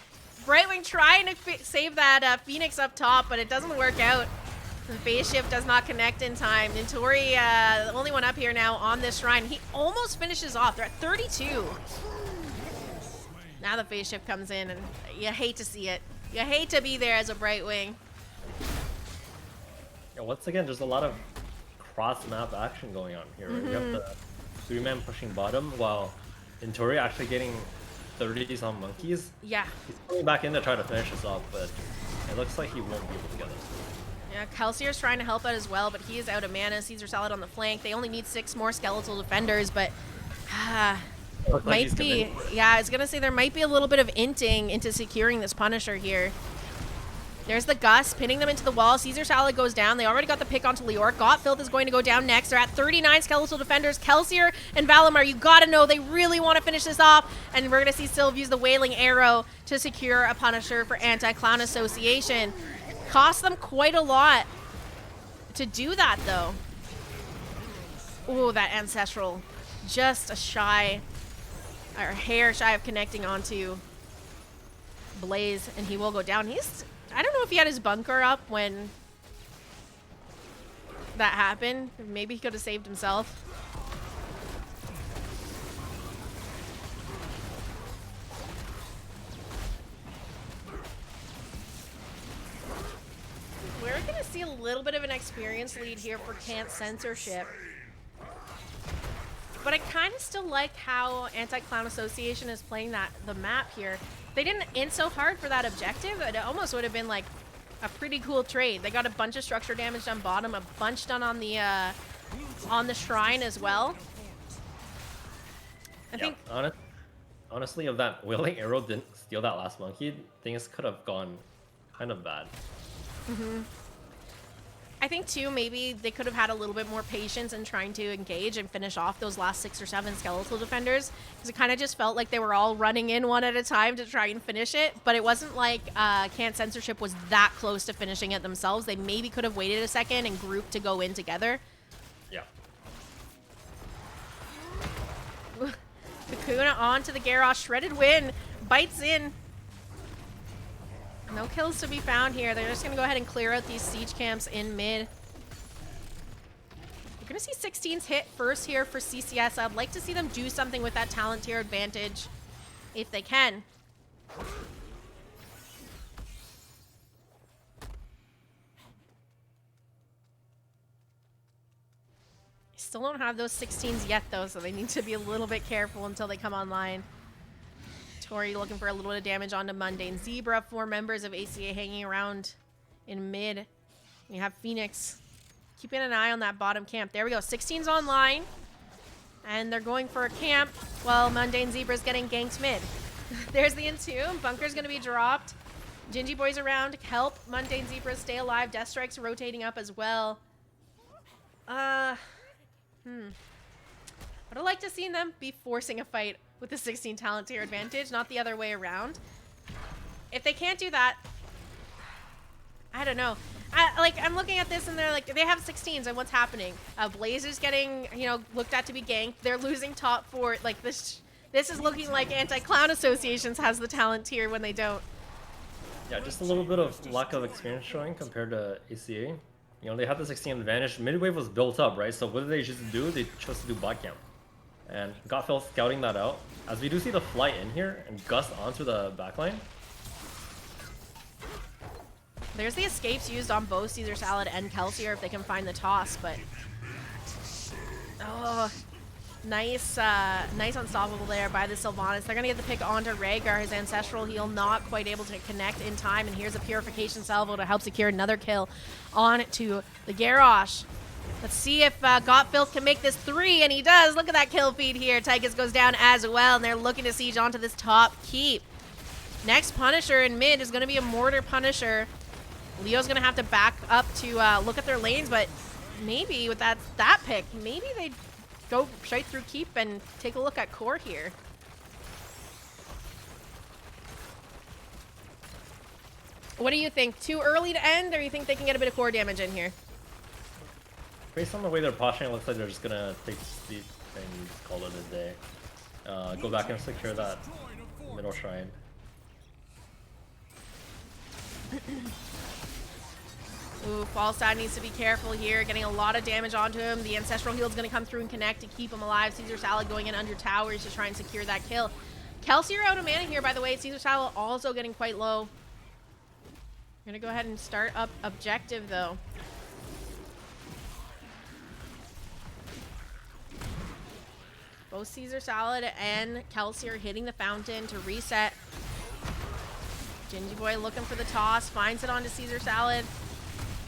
Brightwing trying to save that Phoenix up top, but it doesn't work out. The phase shift does not connect in time. Nintori, the only one up here now on this shrine. He almost finishes off. They're at 32. Now the phase shift comes in, and you hate to see it. You hate to be there as a Brightwing. Yeah, once again, there's a lot of cross-map action going on here. Right? You have the 3-man pushing bottom, while Nintori actually getting 30s on monkeys. Yeah. He's coming back in to try to finish this off, but it looks like he won't be able to get it. Yeah, Kelsier's trying to help out as well, but he is out of mana. Caesar Salad on the flank. They only need 6 more skeletal defenders, but might be. Yeah, I was gonna say there might be a little bit of inting into securing this Punisher here. There's the Gus pinning them into the wall. Caesar Salad goes down. They already got the pick onto Leoric. Got Filth is going to go down next. They're at 39 skeletal defenders. Kelsier and Valimar, you gotta know they really want to finish this off. And we're gonna see Sylv use the Wailing Arrow to secure a Punisher for Anti-Clown Association. Cost them quite a lot to do that though. Ooh, that Ancestral. Just a hair shy of connecting onto Blaze, and he will go down. I don't know if he had his bunker up when that happened. Maybe he could have saved himself. We're going to see a little bit of an experience lead here for Can't Censorship. But I kind of still like how Anti-Clown Association is playing the map here. They didn't int so hard for that objective. It almost would have been like a pretty cool trade. They got a bunch of structure damage done bottom, a bunch done on the shrine as well. I think honestly, if that Wailing Arrow didn't steal that last monkey, things could have gone kind of bad. I think too, maybe they could have had a little bit more patience in trying to engage and finish off those last 6 or 7 skeletal defenders, because it kind of just felt like they were all running in one at a time to try and finish it. But it wasn't like Can't Censorship was that close to finishing it themselves. They maybe could have waited a second and grouped to go in together. Yeah. Kakuna onto the Garrosh. Shredded Wind bites in. No kills to be found here. They're just going to go ahead and clear out these siege camps in mid. We're going to see 16s hit first here for CCS. I'd like to see them do something with that talent tier advantage if they can. Still don't have those 16s yet, though, so they need to be a little bit careful until they come online. Tori looking for a little bit of damage onto Mundane Zebra. 4 members of ACA hanging around in mid. We have Phoenix keeping an eye on that bottom camp. There we go. 16's online. And they're going for a camp while Mundane Zebra's getting ganked mid. There's the Entomb. Bunker's going to be dropped. Gingy Boy's around to help Mundane Zebra stay alive. Death Strike's rotating up as well. Would have liked to see them be forcing a fight with the 16 talent tier advantage, not the other way around. If they can't do that, I don't know. I'm looking at this and they're like, they have 16s and what's happening? Blazer's getting, looked at to be ganked. They're losing top 4. Like this is looking like Anti-Clown Associations has the talent tier when they don't. Yeah, just a little bit of lack of experience showing compared to ACA. They had the 16 advantage. Midwave was built up, right? So what did they just do? They chose to do bot camp. And got Phil scouting that out. As we do see the fly in here and Gus onto the backline. There's the escapes used on both Caesar Salad and Kelsier if they can find the toss, but... Oh, nice unstoppable there by the Sylvanas. They're going to get the pick onto Rhaegar. His Ancestral heal not quite able to connect in time, and here's a Purification Salvo to help secure another kill on to the Garrosh. Let's see if Gotfilth can make this 3, and he does. Look at that kill feed here. Tychus goes down as well, and they're looking to siege onto this top keep. Next Punisher in mid is going to be a Mortar Punisher. Leo's going to have to back up to look at their lanes, but maybe with that pick, maybe they go straight through keep and take a look at core here. What do you think? Too early to end, or you think they can get a bit of core damage in here? Based on the way they're posturing, it looks like they're just gonna take sleep and just call it a day. Go back and secure that middle shrine. Ooh, Falstad needs to be careful here, getting a lot of damage onto him. The Ancestral Heal's going to come through and connect to keep him alive. Caesar Salad going in under towers to try and secure that kill. Kelsier out of mana here, by the way. Caesar Salad also getting quite low. We're going to go ahead and start up objective, though. Both Caesar Salad and Kelsier hitting the fountain to reset. Gingy Boy looking for the toss, finds it onto Caesar Salad.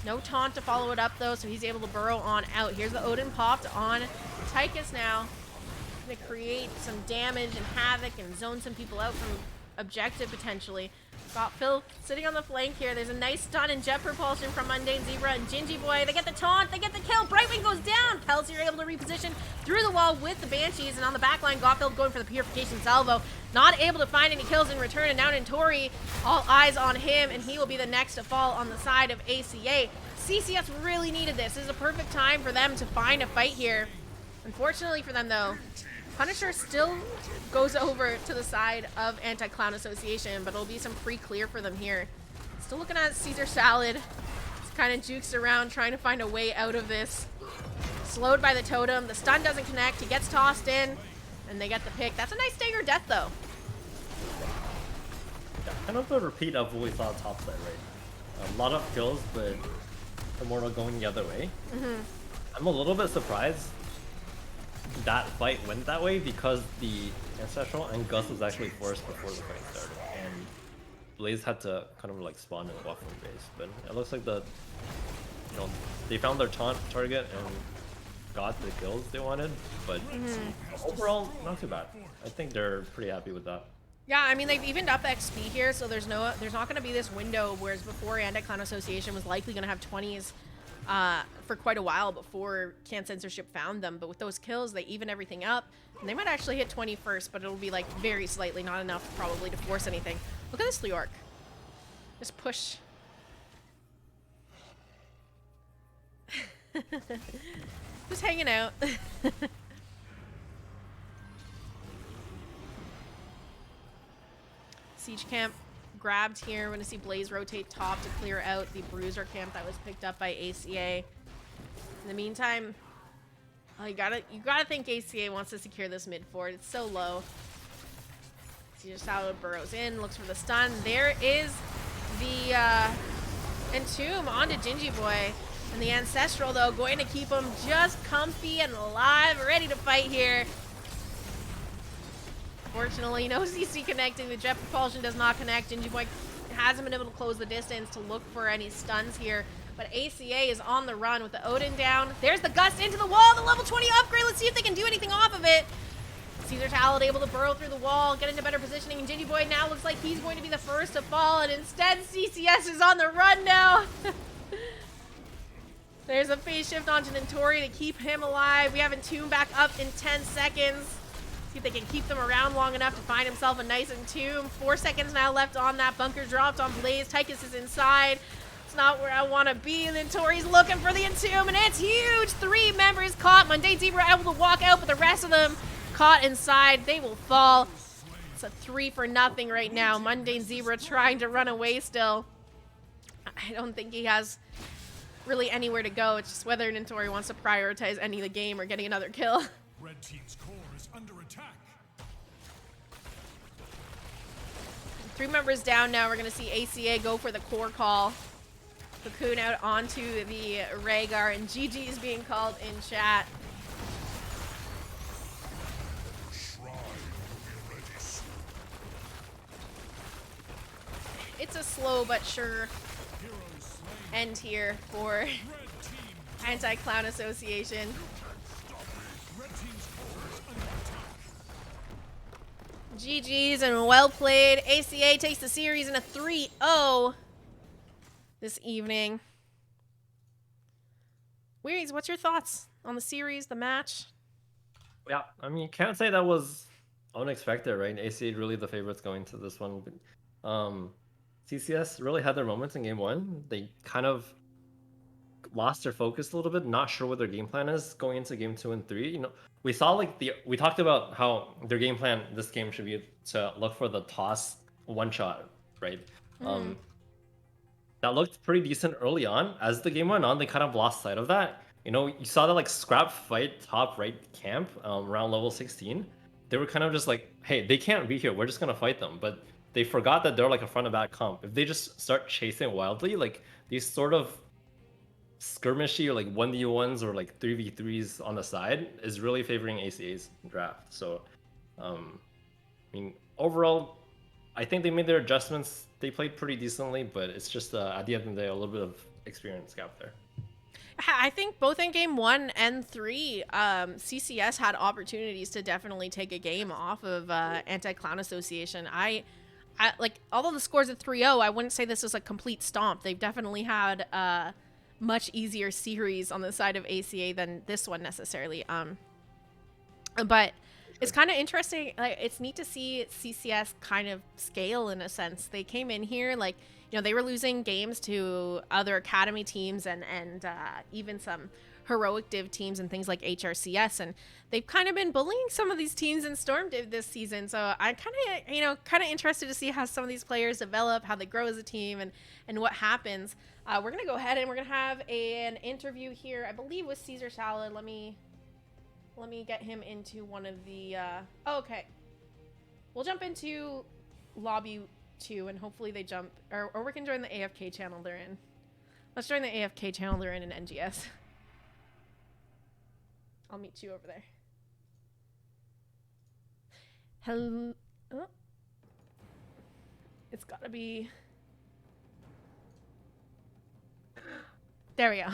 No taunt to follow it up, though, so he's able to burrow on out. Here's the Odin popped on Tychus now. Going to create some damage and havoc and zone some people out from objective, potentially. Got Phil sitting on the flank here. There's a nice stun and jet propulsion from Mundane Zebra and Gingy Boy. They get the taunt, they get the kill. Brightwing goes down. Kelsier able to reposition through the wall with the Banshees, and on the back line, Gotfield going for the Purification Salvo. Not able to find any kills in return, and now Nintori, all eyes on him, and he will be the next to fall on the side of ACA. CCS really needed this. This is a perfect time for them to find a fight here. Unfortunately for them, though, Punisher still goes over to the side of Anti-Clown Association, but it'll be some free clear for them here. Still looking at Caesar Salad. It's kind of jukes around, trying to find a way out of this. Slowed by the totem. The stun doesn't connect. He gets tossed in, and they get the pick. That's a nice stagger death, though. Yeah, kind of a repeat of what we saw topside, right? A lot of kills, but Immortal going the other way. I'm a little bit surprised that fight went that way, because the Ancestral and Gus was actually forced before the fight started, and Blaze had to kind of like spawn in the buffering base. But it looks like they found their taunt target and got the kills they wanted, but overall not too bad. I think they're pretty happy with that. Yeah, I mean, they've evened up XP here, so there's not going to be this window, whereas before Anti-Clown Association was likely going to have 20s for quite a while before Can Censorship found them. But with those kills, they even everything up, and they might actually hit 20 first, but it'll be like very slightly, not enough probably to force anything. Look at this Leorc. Just push. Just hanging out. Siege camp grabbed here. We're going to see Blaze rotate top to clear out the Bruiser camp that was picked up by ACA. In the meantime, you gotta think ACA wants to secure this mid fort. It's so low. Caesar Salad burrows in, looks for the stun. There is the Entomb onto Gingy Boy. And the Ancestral, though, going to keep him just comfy and alive, ready to fight here. Fortunately, no CC connecting. The jet propulsion does not connect. Gingy Boy hasn't been able to close the distance to look for any stuns here. But ACA is on the run with the Odin down. There's the Gust into the wall, the level 20 upgrade. Let's see if they can do anything off of it. Caesar Talent able to burrow through the wall, get into better positioning. And Gingy Boy now looks like he's going to be the first to fall. And instead, CCS is on the run now. There's a phase shift onto Nintori to keep him alive. We have Entomb back up in 10 seconds. See if they can keep them around long enough to find himself a nice Entomb. 4 seconds now left on that. Bunker dropped on Blaze. Tychus is inside. It's not where I want to be. And then Tori's looking for the Entomb, and it's huge. 3 members caught. Mundane Zebra able to walk out, but the rest of them caught inside. They will fall. It's a 3-for-0 right now. Mundane Zebra trying to run away still. I don't think he has really anywhere to go. It's just whether Nintori wants to prioritize ending the game or getting another kill. Red team's core is under attack. 3 members down now. We're going to see ACA go for the core call. Cocoon out onto the Rhaegar, and GG is being called in chat. It's a slow but sure end here for Anti-Clown Association. Red team's core is under attack. GG's and well played. ACA takes the series in a 3-0 this evening. Weeries, what's your thoughts on the series, the match? Yeah, I mean, you can't say that was unexpected, right? ACA really the favorites going to this one. But, CCS really had their moments in game one. They kind of lost their focus a little bit, not sure what their game plan is going into game 2 and 3. You know, we saw like we talked about how their game plan this game should be to look for the toss one shot, right? That looked pretty decent early on. As the game went on, they kind of lost sight of that. You know, you saw that like scrap fight top right camp around level 16. They were kind of just like, hey, they can't be here. We're just gonna fight them. But they forgot that they're like a front and back comp. If they just start chasing wildly, like these sort of skirmishy or like 1v1s or like 3v3s on the side is really favoring ACA's draft. So, I mean, overall, I think they made their adjustments. They played pretty decently, but it's just at the end of the day, a little bit of experience gap there. I think both in game 1 and 3, CCS had opportunities to definitely take a game off of Anti-Clown Association. I like, although the score's at 3-0, I wouldn't say this was a complete stomp. They've definitely had much easier series on the side of ACA than this one necessarily. But it's kind of interesting. Like, it's neat to see CCS kind of scale in a sense. They came in here like, you know, they were losing games to other academy teams and even some heroic div teams and things like HRCS, and they've kind of been bullying some of these teams in Storm Div this season. So I'm kind of interested to see how some of these players develop, how they grow as a team, and what happens. We're gonna go ahead and we're gonna have an interview here, I believe, with Caesar Salad. Let me get him into one of the. Okay, we'll jump into lobby 2, and hopefully they jump, or we can join the AFK channel they're in. Let's join the AFK channel they're in NGS. I'll meet you over there. Hello. Oh. It's gotta be. There we go.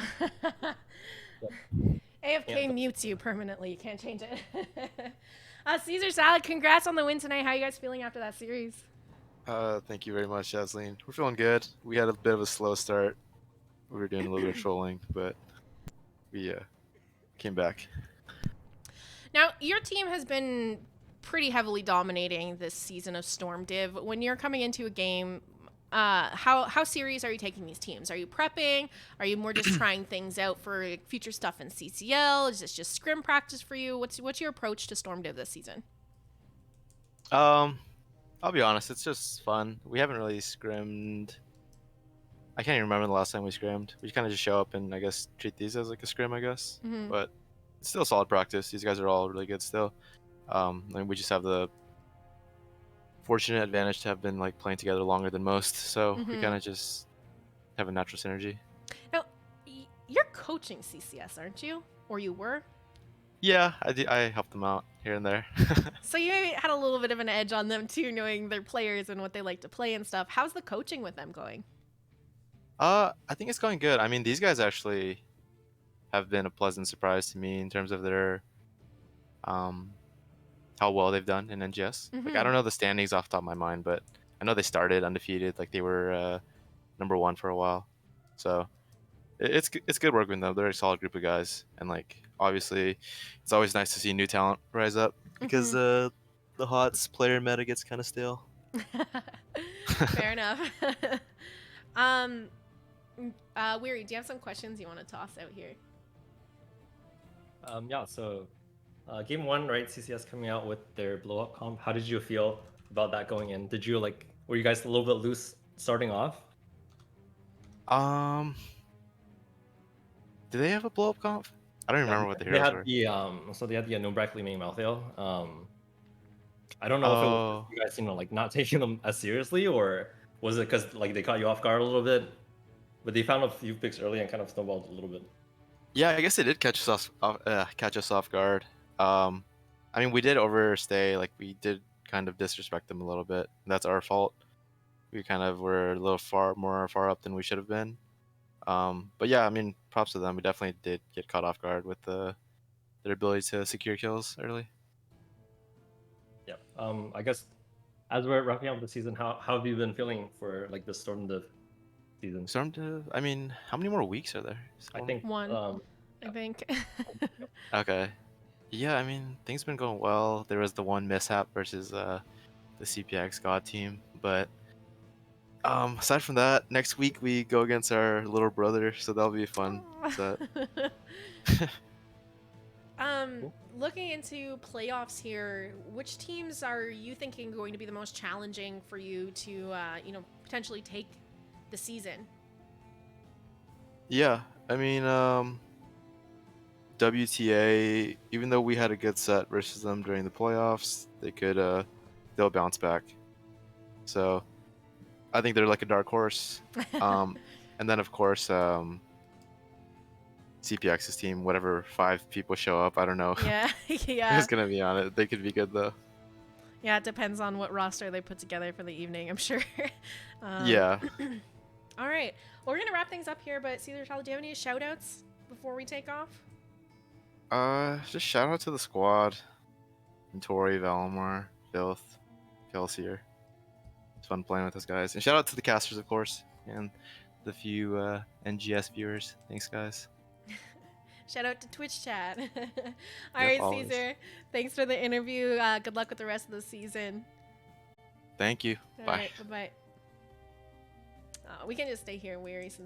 AFK mutes you permanently. You can't change it. Caesar Salad, congrats on the win tonight. How are you guys feeling after that series? Thank you very much, Jazzalene. We're feeling good. We had a bit of a slow start. We were doing a little bit of trolling, but we came back. Now, your team has been pretty heavily dominating this season of Storm Div. When you're coming into a game, how serious are you taking these teams? Are you prepping? Are you more just trying things out for future stuff in CCL? Is this just scrim practice for you? What's your approach to Storm Div this season? I'll be honest, it's just fun. We haven't really scrimmed. I can't even remember the last time we scrimmed. We kind of just show up and I guess treat these as like a scrim, I guess. Mm-hmm. But it's still solid practice. These guys are all really good still. And we just have the fortunate advantage to have been like playing together longer than most. So we kind of just have a natural synergy. Now, you're coaching CCS, aren't you? Or you were? Yeah, I help them out here and there. So you had a little bit of an edge on them too, knowing their players and what they like to play and stuff. How's the coaching with them going? I think it's going good. I mean, these guys actually have been a pleasant surprise to me in terms of their how well they've done in NGS. Like, I don't know the standings off the top of my mind, but I know they started undefeated. Like, they were number 1 for a while. So it's good working with them. They're a solid group of guys, and like obviously, it's always nice to see new talent rise up because the HOTS player meta gets kind of stale. Fair enough. Weary, do you have some questions you want to toss out here? Yeah, so game 1, right? CCS coming out with their blow up comp. How did you feel about that going in? Did you were you guys a little bit loose starting off? Do they have a blow up comp? I don't remember what the heroes were. So they had the no Brackley main Malthael. I don't know if it was you guys, not taking them as seriously, or was it because they caught you off guard a little bit? But they found a few picks early and kind of snowballed a little bit. Yeah, I guess they did catch us off guard. I mean, we did overstay. Like, we did kind of disrespect them a little bit. That's our fault. We kind of were a little far up than we should have been. But yeah, I mean, props to them. We definitely did get caught off guard with their ability to secure kills early. Yeah. I guess as we're wrapping up the season, how have you been feeling for like the Storm Div season? Storm to, I mean, how many more weeks are there? I Storm? think One, I think. Okay. Yeah, I mean, things been going well. There was the one mishap versus the CPX God team, but aside from that, next week we go against our little brother, so that'll be fun. So, Cool. Looking into playoffs here, which teams are you thinking going to be the most challenging for you to, potentially take the season? yeah, I mean, WTA, even though we had a good set versus them during the playoffs, they'll bounce back. So, I think they're like a dark horse. And then of course, CPX's team, whatever 5 people show up, I don't know Yeah, yeah, who's gonna be on it. They could be good though. yeah. It depends on what roster they put together for the evening, I'm sure. Yeah. All right. Well, we're gonna wrap things up here, but Caesar, do you have any shout outs before we take off? Just shout out to the squad. And Tori, Valimar, Filth, Kelsier. It's fun playing with those guys. And shout out to the casters, of course, and the few NGS viewers. Thanks, guys. Shout out to Twitch chat. All Yep, right, always. Caesar. Thanks for the interview. Good luck with the rest of the season. Thank you. All Bye. right, bye-bye. We can just stay here, Weary, since